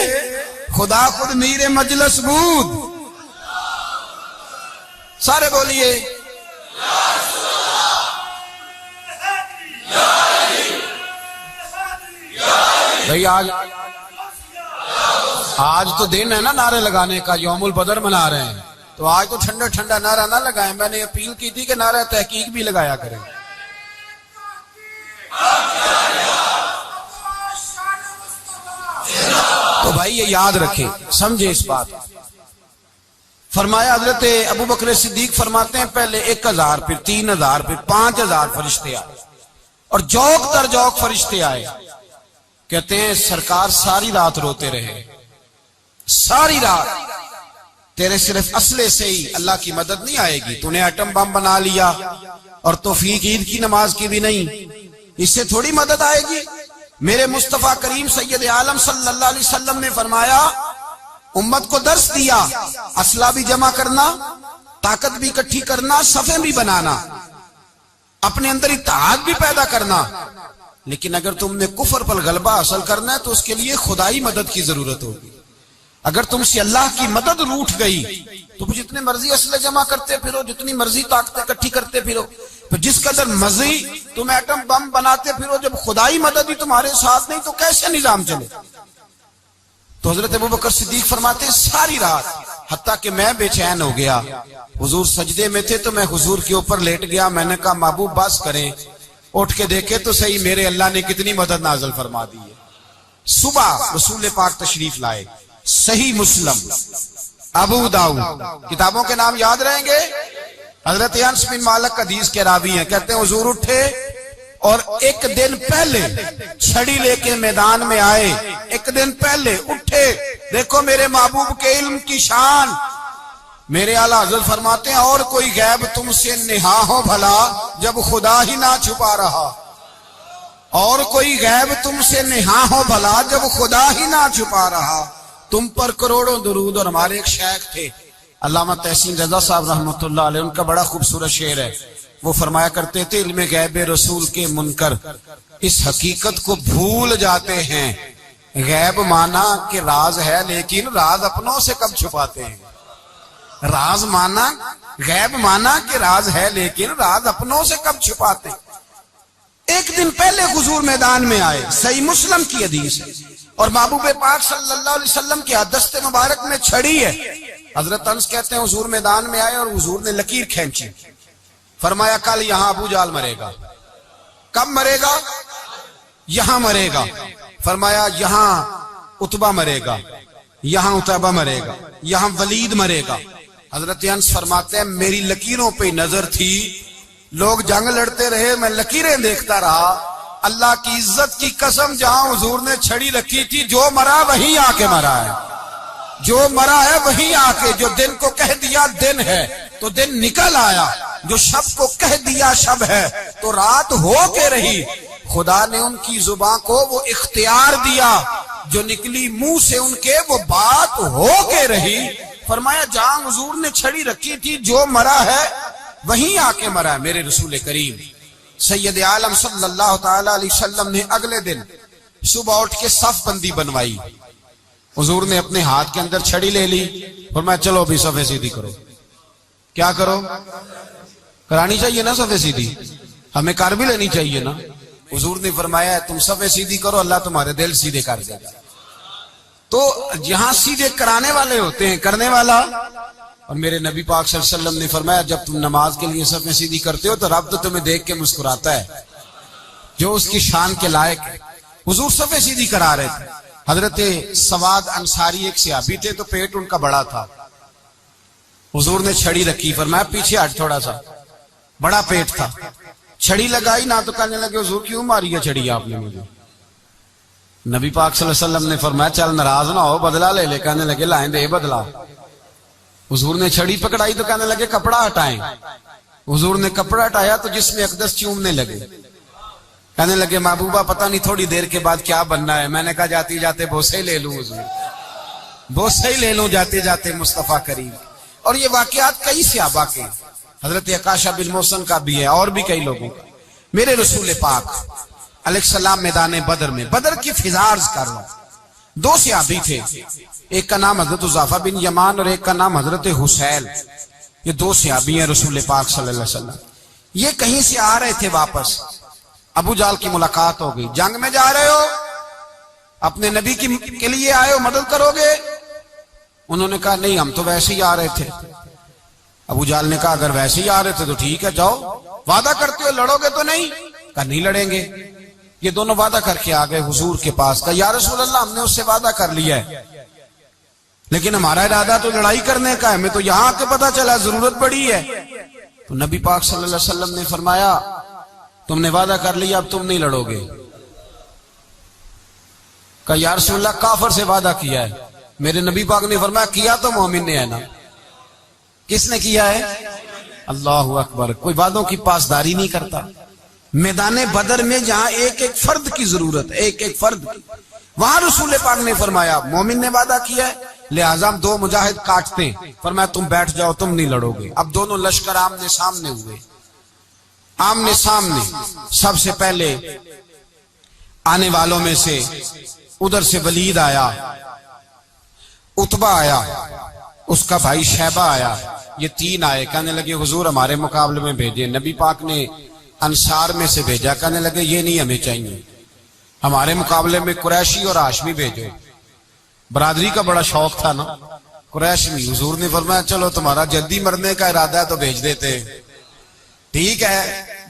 खुदा खुद मीरे मजलस बूद। सारे बोलिए भाई आज तो दिन है ना नारे लगाने का, यौमुल बदर मना रहे हैं, तो आज तो ठंडा ठंडा नारा ना लगाएं। मैंने अपील की थी कि नारा तहकीक भी लगाया करें। तो भाई ये याद रखें, समझे इस बात। फरमाया हजरत अबू बकर सिद्दीक फरमाते हैं पहले 1000 फिर 3000 फिर 5000 फरिश्ते आए और जौक दर जौक फरिश्ते आए। कहते हैं सरकार सारी रात रोते रहे, सारी रात तेरे सिर्फ असले से ही अल्लाह की मदद नहीं आएगी, तूने एटम बम बना लिया और तौफीक ईद की नमाज की भी नहीं, इससे थोड़ी मदद आएगी। मेरे मुस्तफा करीम सैयद आलम सल्लल्लाहु अलैहि वसल्लम ने फरमाया उम्मत को दर्स दिया, असला भी जमा करना, ताकत भी इकट्ठी करना, सफे भी बनाना, अपने अंदर इत्तेहाद भी पैदा करना। लेकिन अगर तुमने कुफर पर गलबा हासिल करना है तो उसके लिए खुदाई मदद की जरूरत होगी। अगर तुमसे अल्लाह की मदद रूठ गई तो जितने मर्जी असले जमा करते फिरो, जितनी मर्जी ताकत इकट्ठी करते फिरो, तो जिस कदर मर्जी तुम एटम बम बनाते फिरो, जब खुदाई मदद ही तुम्हारे साथ नहीं तो कैसे निजाम चले। तो हजरत अबू बकर सिद्दीक फरमाते सारी रात हत्ता कि मैं बेचैन हो गया, हुजूर सजदे में थे तो मैं हुजूर के ऊपर लेट गया। मैंने कहा महबूब बस करें, उठ के देखे तो सही मेरे अल्लाह ने कितनी मदद नाज़िल फरमा दी है। सुबह रसूल पाक तशरीफ लाए। सही मुस्लिम, अबू दाऊद, किताबों के नाम याद रहेंगे। हजरत अनस बिन मालिक हदीस के रावी हैं, कहते हैं हुजूर उठे और एक दिन पहले छड़ी लेके मैदान में आए। एक दिन पहले उठे, देखो मेरे महबूब के इल्म की शान। मेरे आला हज़रत फरमाते हैं और कोई गैब तुमसे निहा हो भला जब खुदा ही ना छुपा रहा। और कोई गैब तुमसे निहा हो भला जब खुदा ही ना छुपा रहा। तुम पर करोड़ों दुरूद। और हमारे एक शेख थे अल्लामा तहसीन रजा साहब रहमतुल्लाह अलैह, उनका बड़ा खूबसूरत शेर है। वो फरमाया करते थे इल्मे गैब रसूल के मुनकर इस हकीकत को भूल जाते हैं, गैब माना कि राज है लेकिन राज अपनों से कब छुपाते हैं। राज माना, गैब माना कि राज है लेकिन राज अपनों से कब छुपाते हैं। एक दिन पहले हुजूर मैदान में आए, सही मुस्लिम की हदीस है। और महबूब पाक सल्लल्लाहु अलैहि वसल्लम के दस्ते मुबारक में छड़ी है। हजरत अनस कहते हैं हुजूर मैदान में आए और हुजूर ने लकीर खींची। फरमाया कल यहां अबू जाल मरेगा। कब मरेगा? यहां मरेगा। फरमाया यहां उतबा मरेगा, यहां उतबा मरेगा, यहां वलीद मरेगा। हजरत अनस फरमाते हैं मेरी लकीरों पे नजर थी, लोग जंग लड़ते रहे, मैं लकीरें देखता रहा। अल्लाह की इज्जत की कसम, जहां हुजूर ने छड़ी रखी थी, जो मरा वहीं आके मरा है। जो मरा है वहीं आके, जो दिन को कह दिया दिन है तो दिन निकल आया, जो शब को कह दिया शब है तो रात हो के रही। खुदा ने उनकी जुबान को वो इख्तियार दिया, जो निकली मुंह से उनके वो बात हो के रही। फरमाया जहां हुजूर ने छड़ी रखी थी, जो मरा है वहीं आके मरा है। मेरे रसूल करीम सैयद आलम सल्लल्लाहु ताला अलैहि वसल्लम ने अगले दिन सुबह उठ के सफ बंदी बनवाई। हुजूर ने अपने हाथ के अंदर छड़ी ले ली, फरमाया चलो अभी सफे सीधी करो। क्या करो? करानी चाहिए ना सफे सीधी, हमें कर भी लेनी चाहिए ना। हुजूर ने फरमाया तुम सफे सीधी करो, अल्लाह तुम्हारे दिल सीधे कर देगा। तो जहां सीधे कराने वाले होते हैं, करने वाला। और मेरे नबी पाक सल्लल्लाहु अलैहि वसल्लम ने फरमाया जब तुम नमाज के लिए सफे सीधी करते हो तो रब तो तुम्हें देख के मुस्कुराता है, जो उसकी शान के लायक है। हुजूर सफे सीधी करा रहे थे। हजरत सवाद अंसारी एक सहाबी थे, तो पेट उनका बड़ा था। हुजूर ने छड़ी रखी, फरमाया पीछे हट थोड़ा सा, बड़ा पेट था। छड़ी लगाई ना तो कहने लगे हुजूर क्यों मारी है छड़ी आपने मुझे। नबी पाक सल्लल्लाहु अलैहि वसल्लम ने फरमाया चल नाराज ना हो, बदला ले ले। कहने लगे लाएं दे बदला। हुजूर ने छड़ी पकड़ाई तो कहने लगे कपड़ा हटाएं। हुजूर ने कपड़ा हटाया तो जिसमें अकदस चूमने लगे। कहने लगे महबूबा पता नहीं थोड़ी देर के बाद क्या बनना है। मैंने कहा जाते जाते बोसे ही ले लूं हुजूर, बोसे ही ले लूं जाते जाते मुस्तफा करीम। और ये वाकयात कई सहाबा के, हजरत अकाशा बिन मोहसन का भी है और भी कई लोगों का। मेरे रसूल पाक अलैहिस्सलाम मैदान बदर में, बदर की फिजा अर्ज कर रहा हूं। दो सहाबी थे, एक का नाम हजरत उज़ाफा बिन यमान और एक का नाम हजरत हुसैल। ये दो सहाबी हैं रसूल पाक सल्लल्लाहु अलैहि वसल्लम। ये कहीं से आ रहे थे वापस, अबू जाल की मुलाकात हो गई। जंग में जा रहे हो, अपने नबी के लिए आए हो, मदद करोगे? उन्होंने कहा नहीं हम तो वैसे ही आ रहे थे। अबू जाल ने कहा अगर वैसे ही आ रहे थे तो ठीक है जाओ, वादा करते हो लड़ोगे तो नहीं? कहा नहीं लड़ेंगे। ये दोनों वादा करके आ गए हुजूर के पास। कहा या रसूल अल्लाह हमने उससे वादा कर लिया है, लेकिन हमारा इरादा तो लड़ाई करने का है, हमें तो यहां आके पता चला जरूरत पड़ी है। तो नबी पाक सल्लल्लाहु अलैहि वसल्लम ने फरमाया तुमने वादा कर लिया, अब तुम नहीं लड़ोगे। कहा या रसूल अल्लाह काफर से वादा किया है। मेरे नबी पाक ने फरमाया किया तो मोमिन ने है ना। किसने किया है? अल्लाहु अकबर। कोई वादों की पासदारी नहीं करता। मैदान बदर में जहां एक एक फर्द की जरूरत है, एक एक फर्द की, वहां रसूल पाक ने फरमाया मोमिन ने वादा किया है, लिहाजा हम दो मुजाहिद काटते हैं। फरमाया तुम बैठ जाओ, तुम नहीं लड़ोगे। अब दोनों लश्कर आमने सामने हुए, आमने सामने। सबसे पहले आने वालों में से उधर से वलीद आया, उतबा आया, उसका भाई शैबा आया। ये तीन आए। कहने लगे हुजूर हमारे मुकाबले में भेजे। नबी पाक ने अंसार में से भेजा। कहने लगे ये नहीं हमें चाहिए, हमारे मुकाबले में कुरैशी और हाशमी भेजो। बरादरी का बड़ा शौक था ना कुरैशी। हुजूर ने फरमाया चलो तुम्हारा जल्दी मरने का इरादा है तो भेज देते, ठीक है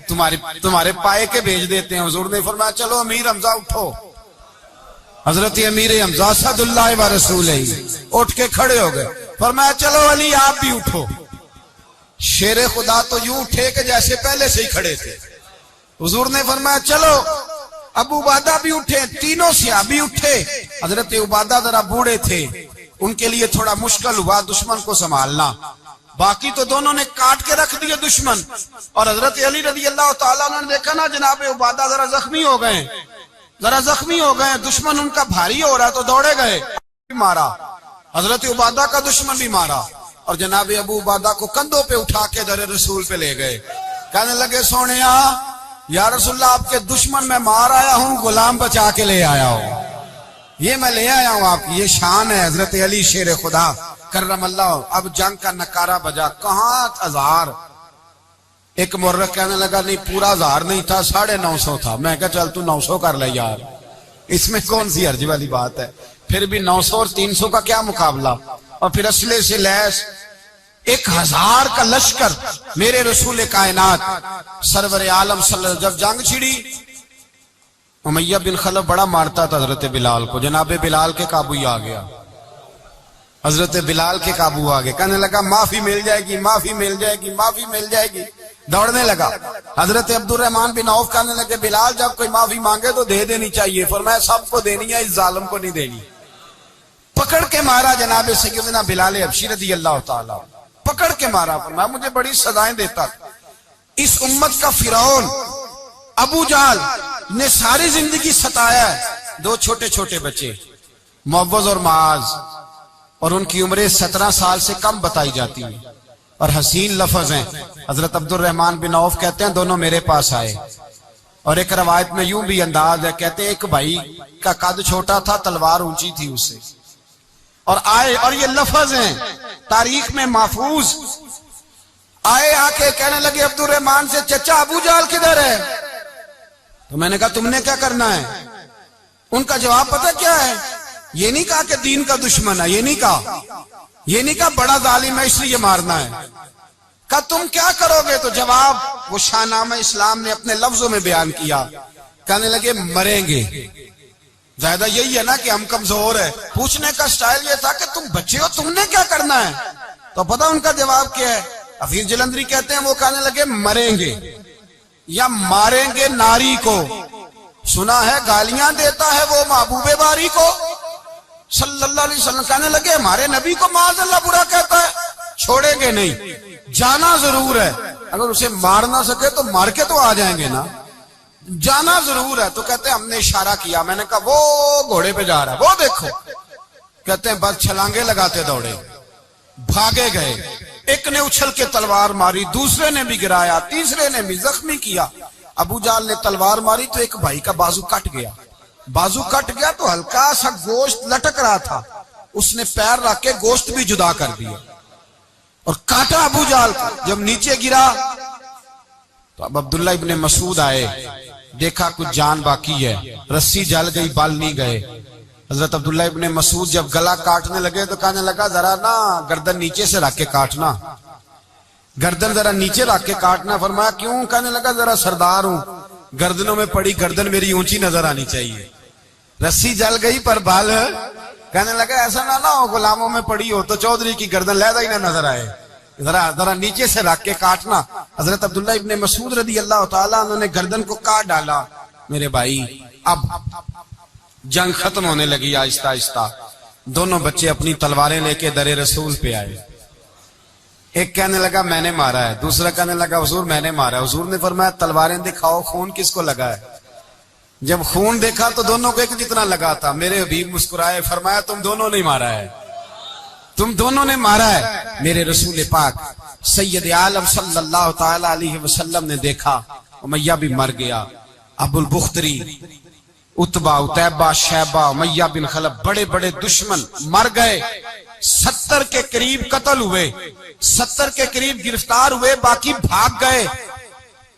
तुम्हारे पाए के भेज देते हैं। हुजूर ने फरमाया चलो अमीर हमजा उठो। हजरत अमीर हमजा सदुल्लाह व रसूल उठ के खड़े हो गए, फरमाया चलो अली आप भी उठो। शेरे खुदा तो यूं उठे कि जैसे पहले से ही खड़े थे। हुजूर ने फरमाया चलो, अबू उबादा भी उठे, तीनों सहाबी उठे। हजरत उबादा जरा बूढ़े थे, उनके लिए थोड़ा मुश्किल हुआ दुश्मन को संभालना, बाकी तो दोनों ने काट के रख दिए दुश्मन। और हजरत अली रज़ी अल्लाह तआला ने देखा ना जनाब उबादा जरा जख्मी हो गए, दुश्मन उनका भारी हो रहा तो दौड़े गए, मारा हजरत उबादा का दुश्मन भी मारा और जनाब अबू उबादा को कंधों पे उठा के दर रसूल पे ले गए। कहने लगे सोने या रसूलल्लाह आपके दुश्मन मैं मार आया हूं, गुलाम बचा के ले आया हूं, ये मैं ले आया हूं आपकी, ये शान है हजरत अली शेर खुदा करमल्लाह। अब जंग का नकारा बजा, कहां 1000। एक मुर्रख कहने लगा नहीं पूरा 1000 नहीं था, 950 था। मैं कहा चल तू 900 कर ले यार, इसमें कौन सी हर्ज वाली बात है। फिर भी 900 और 300 का क्या मुकाबला। और फिर असले से लैस 1000 का लश्कर मेरे रसूल कायनात सरवर आलम सल्लल्लाहु जब जंग छिड़ी, उमैया बिन खलफ बड़ा मारता था हजरत बिलाल को, जनाबे बिलाल के काबू ही आ गया, हजरत बिलाल के काबू आ गए। कहने लगा माफी मिल जाएगी, माफी मिल जाएगी, माफी मिल जाएगी, दौड़ने लगा। हजरत अब्दुर्रहमान बिन औफ कहने लगे बिलाल जब कोई माफी मांगे तो दे देनी चाहिए, फरमाया सबको देनी है, इस जालिम को नहीं देनी। पकड़ के मारा जनाब सैयदना बिलाल हबशी रज़ी अल्लाह ताला, पकड़ के मारा, फरमाया मुझे बड़ी सजाएं देता। इस उम्मत का फिरौन अबू जहल ने सारी जिंदगी सताया है। 2 छोटे छोटे बच्चे मुअव्वज़ और माज, और उनकी उम्रें 17 साल से कम बताई जाती है और हसीन लफ्ज हैं। हजरत अब्दुर्रहमान बिन औफ कहते हैं दोनों मेरे पास आए, और एक रवायत में यूं भी अंदाज है, कहते हैं एक भाई का कद छोटा था, तलवार ऊंची थी उससे, और आए, और ये लफ्ज हैं तारीख में महफूज। आए आके कहने लगे अब्दुर्रहमान से चचा अबू जहल किधर है। तो मैंने कहा तुमने क्या करना है। उनका जवाब पता क्या है, ये नहीं कहा कि दीन का दुश्मन है, ये नहीं कहा बड़ा जालिम है इसलिए मारना है। कहा तुम क्या करोगे। तो जवाब वो शाहनामा इस्लाम ने अपने लफ्जों में बयान किया। कहने लगे मरेंगे। ज्यादा यही है ना कि हम कमजोर है। पूछने का स्टाइल ये था कि तुम बच्चे हो, तुमने क्या करना है। तो पता उनका जवाब क्या है। हफीज जलंधरी कहते हैं वो कहने लगे मरेंगे या मारेंगे नारी को। सुना है गालियां देता है वो महबूबे बारी को सल्लल्लाहु अलैहि वसल्लम। कहने लगे हमारे नबी को माज़अल्लाह बुरा कहता है, छोड़ेंगे नहीं, जाना जरूर है। अगर उसे मार ना सके तो मार के तो आ जाएंगे ना, जाना जरूर है। तो कहते हैं हमने इशारा किया, मैंने कहा वो घोड़े पे जा रहा है, वो देखो। कहते हैं बस छलांगे लगाते दौड़े, भागे गए। एक ने उछल के तलवार मारी, दूसरे ने भी गिराया, तीसरे ने भी जख्मी किया। अबू जहल ने तलवार मारी तो एक भाई का बाजू कट गया। बाजू कट गया तो हल्का सा गोश्त लटक रहा था, उसने पैर रख के गोश्त भी जुदा कर दिया और काटा अबू जहल को। जब नीचे गिरा तो अब अब्दुल्ला इब्ने मसूद आए, देखा कुछ जान बाकी है, रस्सी जल गई, बाल नहीं गए। हजरत अब्दुल्ला इब्ने मसूद जब गला काटने लगे तो कहने लगा जरा ना गर्दन नीचे से रख के काटना, गर्दन जरा नीचे रख के काटना। फरमाया क्यों। कहने लगा जरा सरदार हूं, गर्दनों में पड़ी गर्दन मेरी ऊंची नजर आनी चाहिए। रस्सी जल गई पर बाल। कहने लगा ऐसा ना हो गुलामों में पड़ी हो तो चौधरी की गर्दन लहदा ही ना नजर आए, जरा नीचे से रख के काटना। हजरत अब्दुल्ला इब्ने मसूद रज़ी अल्लाह ताला उन्होंने गर्दन को काट डाला। मेरे भाई अब जंग खत्म होने लगी आहिस्ता आहिस्ता। दोनों बच्चे अपनी तलवारें लेके दरे रसूल पे आए। एक कहने लगा मैंने मारा है, दूसरा कहने लगा हुजूर मैंने मारा है। हुजूर ने फरमाया तलवारें दिखाओ, खून किसको लगा है। जब खून देखा तो दोनों को एक जितना लगा था। मेरे हबीब मुस्कुराए, फरमाया तुम दोनों ने मारा है, तुम दोनों ने मारा है। मेरे रसूल पाक सैयद आलम सल्लल्लाहु ताला अलैहि वसल्लम ने देखा उमैया भी मर गया। अबुल बुख्तरी, उतबा, उतैबा, शैबा, उमैया बिन खलफ बड़े बड़े दुश्मन मर गए। 70 के करीब कत्ल हुए, 70 के करीब गिरफ्तार हुए, बाकी भाग गए।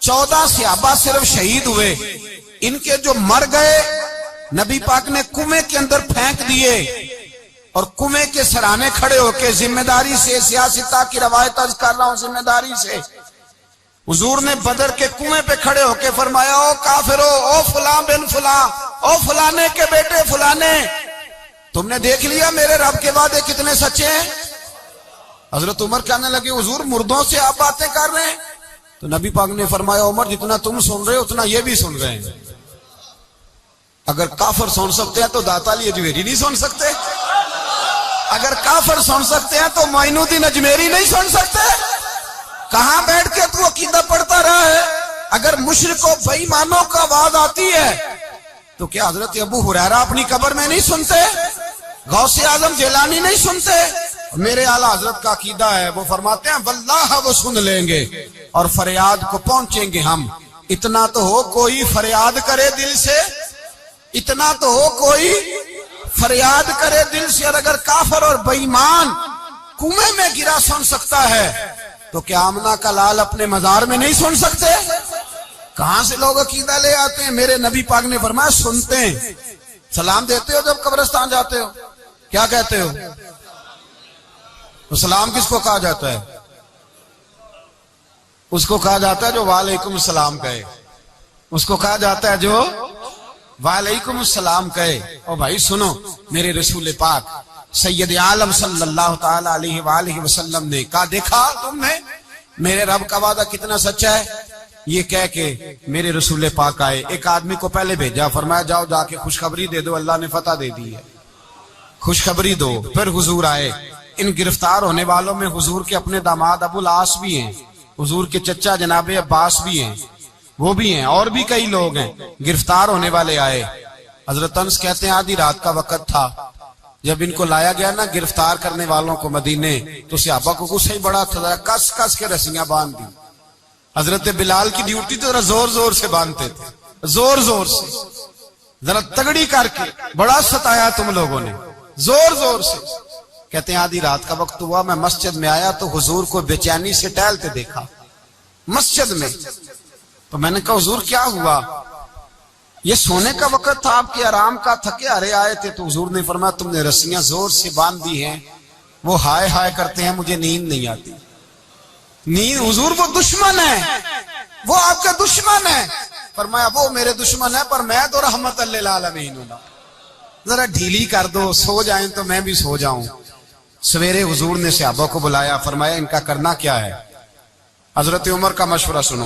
14 सहाबा सिर्फ शहीद हुए। इनके जो मर गए नबी पाक ने कुएं के अंदर फेंक दिए और कुएं के सराहने खड़े होके जिम्मेदारी से, सियासता की रवायत अर्ज कर रहा हूं, जिम्मेदारी से हुजूर ने बदर के कुएं पे खड़े होके फरमाया ओ काफिरो, ओ फुला बिन फुला, ओ फलाने के बेटे फलाने, तुमने देख लिया मेरे रब के वादे कितने सच्चे हैं। हजरत उमर कहने लगे हुजूर मुर्दों से आप बातें कर रहे हैं। तो नबी पाक ने फरमाया उमर जितना तुम सुन रहे हो उतना ये भी सुन रहे हैं। अगर काफिर सुन सकते हैं तो दाता अली अजमेरी नहीं सुन सकते? अगर काफिर सुन सकते हैं तो मोइनुद्दीन अजमेरी नहीं सुन सकते? कहां बैठ के तू अकीदा पढ़ता रहा है? अगर मुशरिकों बेईमानों का आवाज आती है तो क्या हजरत अबू हुरैरा अपनी कब्र में नहीं सुनते? गौसे आजम जिलानी नहीं सुनते? मेरे आला हजरत का अकीदा है, वो फरमाते हैं वल्लाह वो सुन लेंगे और फरियाद को पहुंचेंगे हम। इतना तो हो कोई फरियाद करे दिल से, इतना तो हो कोई फरियाद करे दिल से। और अगर काफिर और बेईमान कुएं में गिरा सुन सकता है तो क्या आमना का लाल अपने मजार में नहीं सुन सकते? कहां से लोग अकीदा ले आते हैं? मेरे नबी पाक ने फरमाया सुनते हैं। सलाम देते हो जब कब्रिस्तान जाते हो, क्या कहते हो? तो सलाम किसको कहा जाता है? उसको कहा जाता है जो वालेकुम सलाम कहे, उसको कहा जाता है जो वालेकुम सलाम कहे। और भाई सुनो, मेरे रसूल पाक सैयद आलम सल्लल्लाहु ताला अलैहि वसल्लम ने कहा देखा तुमने मेरे रब का वादा कितना सच्चा है। ये कह के मेरे रसूल पाक आए, एक आदमी को पहले भेजा, फरमाया जाओ जाके खुशखबरी दे दो, अल्लाह ने फतह दे दी है, खुशखबरी दो। फिर हुजूर आए। इन गिरफ्तार होने वालों में हुजूर के अपने दामाद अबुल आस भी हैं, हुजूर के चचा जनाबे अब्बास भी हैं, वो भी हैं, और भी कई लोग हैं गिरफ्तार होने वाले आए। हजरत अनस कहते हैं आधी रात का वक्त था, जब इनको लाया गया ना गिरफ्तार करने वालों को मदीने, तो सहाबा को गुस्सा ही बड़ा था, कस कस के रस्सियां बांध दी। हजरत बिलाल की ड्यूटी तो जोर जोर से बांधते थे, जोर जोर से, जरा तगड़ी करके, बड़ा सताया तुम लोगों ने, जोर जोर से। कहते हैं आधी रात का वक्त हुआ, मैं मस्जिद में आया तो हुजूर को बेचैनी से टहलते देखा मस्जिद में। तो मैंने कहा हुजूर क्या हुआ? ये सोने का वक्त था आपके, आराम का, थके हारे आए थे। तो हुजूर ने फरमाया तुमने रस्सियां जोर से बांध दी हैं, वो हाय हाय करते हैं, मुझे नींद नहीं आती। नींद हुजूर वो दुश्मन है, वो आपका दुश्मन है। फरमाया वो मेरे दुश्मन है पर मैं तो रहमत लिल आलमीन हूं, जरा ढीली कर दो, सो जाएं तो मैं भी सो जाऊं। सवेरे हुजूर ने सहाबा को बुलाया, फरमाया इनका करना क्या है? हजरत उमर का मशवरा सुनो।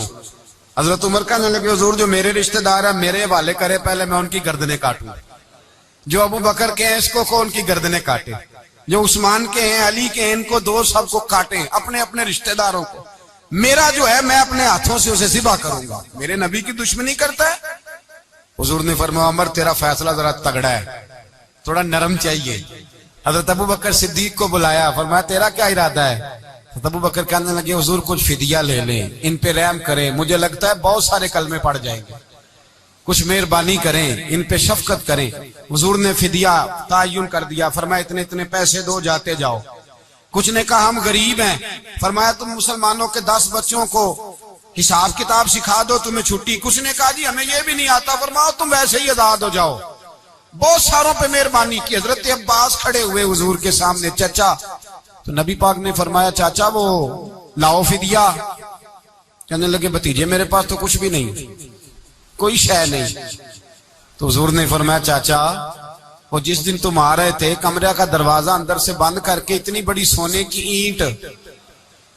हजरत उमर कहने लगे हुजूर जो मेरे रिश्तेदार है मेरे हवाले करे, पहले मैं उनकी गर्दनें काटूं। जो अबू बकर के हैं इसको को उनकी गर्दनें काटे, जो उस्मान के हैं अली के हैं इनको दो, सबको काटें, अपने अपने रिश्तेदारों को। मेरा जो है मैं अपने हाथों से उसे ज़िबा करूंगा। मेरे नबी की दुश्मनी करता है। हुजूर ने फरमाया उमर तेरा फैसला जरा तगड़ा है, थोड़ा नरम चाहिए। हजरत अबू बकर सिद्दीक को बुलाया, फरमाया तेरा क्या इरादा है? अबू बकर कहने लगे हुजूर कुछ फिदिया ले लें, इन पे रहम करें, मुझे लगता है बहुत सारे कलमे पड़ जाएंगे, कुछ मेहरबानी करें, इन पे शफकत करें। हुजूर ने फिदिया तायुन कर दिया, फरमाया इतने इतने पैसे दो, जाते जाओ। कुछ ने कहा हम गरीब हैं, फरमाया तुम मुसलमानों के 10 बच्चों को हिसाब किताब सिखा दो, तुम्हें छुट्टी। कुछ ने कहा जी हमें ये भी नहीं आता, फरमाया तुम वैसे ही आजाद हो जाओ। बहुत सारों पे मेहरबानी की। हजरत अब्बास खड़े हुए हुजूर के सामने, चाचा। तो नबी पाक ने फरमाया चाचा वो लाओ फिदिया। कहने लगे भतीजे मेरे पास तो कुछ भी नहीं, कोई शय नहीं। तो हुजूर ने फरमाया चाचा वो जिस दिन तुम आ रहे थे कमरे का दरवाजा अंदर से बंद करके इतनी बड़ी सोने की ईंट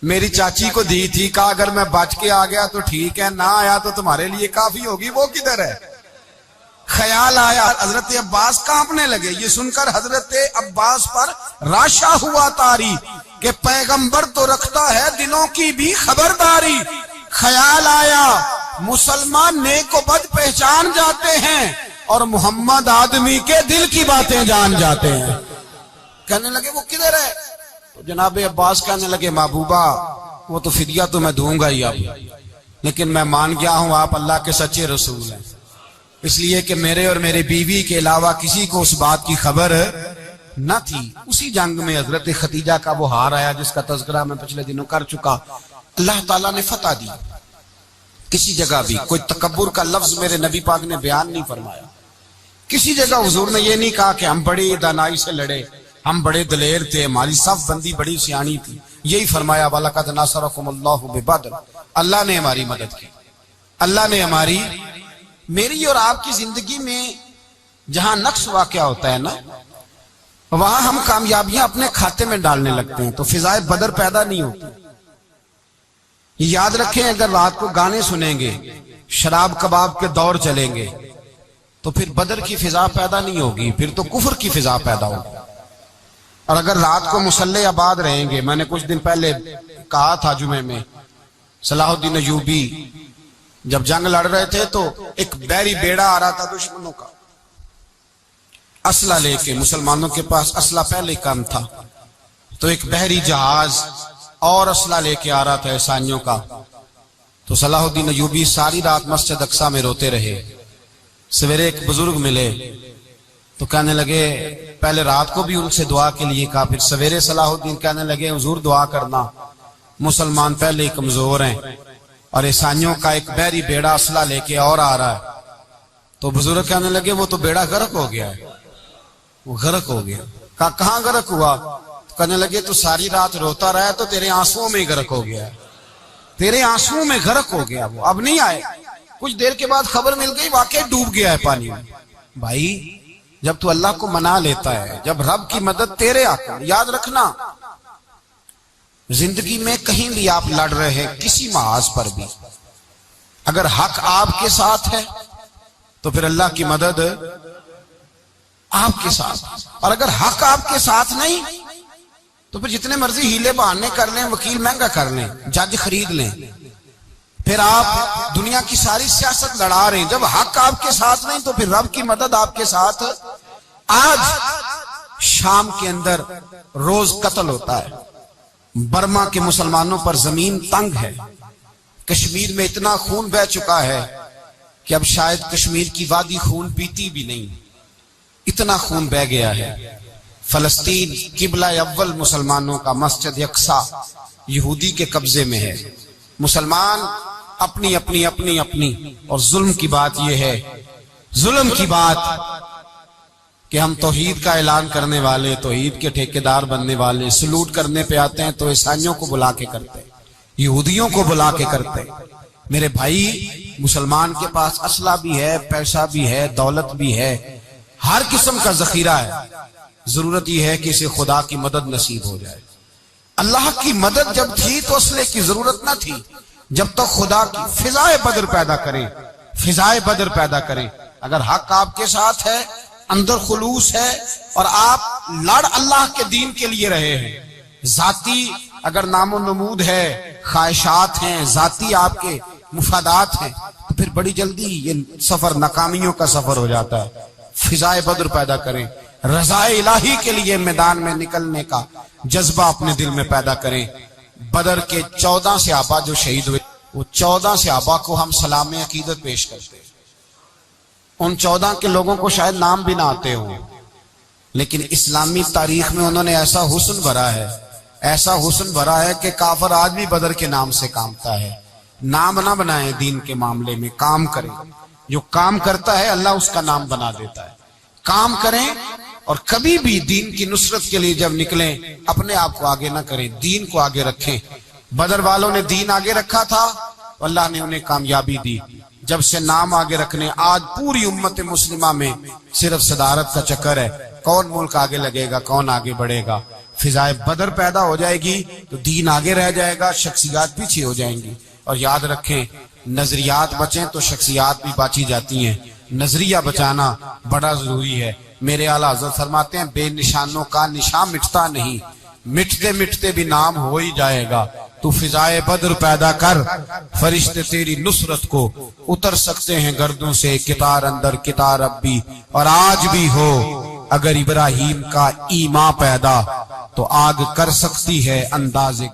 मेरी चाची को दी थी, कहा अगर मैं बच के आ गया तो ठीक है, ना आया तो तुम्हारे लिए काफी होगी, वो किधर है? ख्याल आया। हजरत अब्बास कांपने लगे। ये सुनकर हजरत अब्बास पर राशा हुआ तारी कि पैगंबर तो रखता है दिलों की भी खबरदारी। ख्याल आया मुसलमान नेक व बद पहचान जाते हैं और मोहम्मद आदमी के दिल की बातें जान जाते हैं। कहने लगे वो किधर है? तो जनाब अब्बास कहने लगे महबूबा वो तो फिदिया तो मैं दूंगा ही अब, लेकिन मैं मान गया हूं आप अल्लाह के सच्चे रसूल हैं, इसलिए कि मेरे और मेरे बीवी के अलावा किसी को उस बात की खबर न थी। उसी जंग में हजरत खदीजा का वो हार आया जिसका तज़किरा मैं पिछले दिनों कर चुका। अल्लाह ताला ने फतह दी। किसी जगह भी कोई तकब्बुर का लफ्ज मेरे नबी पाक ने बयान नहीं फरमाया। किसी जगह हुजूर ने ये नहीं कहा कि हम बड़ी दानाई से लड़े, हम बड़े दलेर थे, हमारी सब बंदी बड़ी सियानी थी। यही फरमाया वलक़द नसरकुमुल्लाहु बिबद्र, अल्लाह ने हमारी मदद की। अल्लाह ने हमारी, मेरी और आपकी जिंदगी में जहां नक्स वाकया होता है ना, वहां हम कामयाबियां अपने खाते में डालने लगते हैं, तो फिजाए बदर पैदा नहीं होती। याद रखें, अगर रात को गाने सुनेंगे, शराब कबाब के दौर चलेंगे, तो फिर बदर की फिजा पैदा नहीं होगी, फिर तो कुफर की फिजा पैदा होगी। और अगर रात को मुसल्ले आबाद रहेंगे, मैंने कुछ दिन पहले कहा था जुमे में, सलाहुद्दीन अयूबी जब जंग लड़ रहे थे तो एक बैरी बेड़ा आ रहा था दुश्मनों का, असला लेके, मुसलमानों के पास असला पहले कम था, तो एक बहरी जहाज और असला लेके आ रहा था ईसाइयों का। तो सलाहुद्दीन अयूबी सारी रात मस्जिद अक्सा में रोते रहे। सवेरे एक बुजुर्ग मिले तो कहने लगे, पहले रात को भी उनसे दुआ के लिए कहा, फिर सवेरे सलाहुद्दीन कहने लगे हुजूर दुआ करना, मुसलमान पहले ही कमजोर हैं और ईसाइयों का एक बहरी बेड़ा असला लेके और आ रहा है। तो बुजुर्ग कहने लगे वो तो बेड़ा गर्क हो गया है, वो गर्क हो गया। कहा कहां गर्क हुआ? तो कहने लगे तू सारी रात रोता रहा है तो तेरे आंसुओं में गर्क हो गया, तेरे आंसुओं में गर्क हो गया, वो अब नहीं आए। कुछ देर के बाद खबर मिल गई वाकई डूब गया है पानी में। भाई जब तू अल्लाह को मना लेता है, जब रब की मदद तेरे आकर, याद रखना जिंदगी में कहीं भी आप लड़ रहे हैं, किसी महाज पर भी, अगर हक आपके साथ है तो फिर अल्लाह की मदद आपके साथ, और अगर हक आपके साथ नहीं तो फिर जितने मर्जी हीले बहाने कर लें, वकील महंगा कर लें, जज खरीद लें, फिर आप दुनिया की सारी सियासत लड़ा रहे हैं। जब हक आपके साथ नहीं तो फिर रब की मदद आपके साथ। आज शाम के अंदर रोज कत्ल होता है, बर्मा के मुसलमानों पर जमीन तंग है, कश्मीर में इतना खून बह चुका है कि अब शायद कश्मीर की वादी खून पीती भी नहीं, इतना खून बह गया है। फलस्तीन किबला अव्वल मुसलमानों का मस्जिद अक्सा यहूदी के कब्जे में है। मुसलमान अपनी अपनी अपनी अपनी, और जुल्म की बात यह है, जुल्म की बात कि हम तौहीद का ऐलान करने वाले, तौहीद के ठेकेदार बनने वाले, सलूट करने पे आते हैं तो ईसाइयों को बुला के करते, यहूदियों को बुला के करते। मेरे भाई, मुसलमान के पास असला भी है, पैसा भी है, दौलत भी है, हर किस्म का जखीरा है। जरूरत यह है कि इसे खुदा की मदद नसीब हो जाए। अल्लाह की मदद जब थी तो असले की जरूरत ना थी, जब तक खुदा की फिजाए बदर पैदा करें, फिजाए बदर पैदा करें। अगर हक आपके साथ है, अंदर खुलूस है और आप लड़ अल्लाह के दीन के लिए रहे हैं, जाती अगर नामो नमूद है, ख्वाहिशात हैं, जाती आपके मुफादात हैं, तो फिर बड़ी जल्दी ये सफर नाकामियों का सफर हो जाता है। फिजाए बदर पैदा करें, रज़ाए इलाही के लिए मैदान में निकलने का जज्बा अपने दिल में पैदा करें। बदर के 14 सहाबा जो शहीद हुए, वो 14 सहाबा को हम सलाम अकीदत पेश करते हैं। उन 14 के लोगों को शायद नाम भी ना आते हों, लेकिन इस्लामी तारीख में उन्होंने ऐसा हुस्न भरा है, ऐसा हुस्न भरा है कि काफिर आज भी बदर के नाम से कामता है। नाम ना बनाए दीन के मामले में, काम करें। जो काम करता है अल्लाह उसका नाम बना देता है। काम करें और कभी भी दीन की नुसरत के लिए जब निकलें, अपने आप को आगे ना करें, दीन को आगे रखें। बदर वालों ने दीन आगे रखा था, अल्लाह ने उन्हें कामयाबी दी। जब से नाम आगे रखने, आज पूरी उम्मत मुस्लिमा में सिर्फ सदारत का चक्कर है, कौन मुल्क आगे लगेगा, कौन आगे बढ़ेगा। फिजाए बदर पैदा हो जाएगी तो दीन आगे रह जाएगा, शख्सियात पीछे हो जाएंगी। और याद रखें, नजरियात बचें तो शख्सियात भी बाची जाती हैं। नजरिया बचाना बड़ा जरूरी है। मेरे आला हज़रत फरमाते हैं, बेनिशानों का निशान मिटता नहीं, मिटते मिटते भी नाम हो ही जाएगा। तू फिजाए बद्र पैदा कर, फरिश्ते तेरी नुसरत को उतर सकते हैं गर्दों से, कितार अंदर कितार अब भी। और आज भी हो अगर इब्राहिम का ईमा पैदा, तो आग कर सकती है अंदाज़े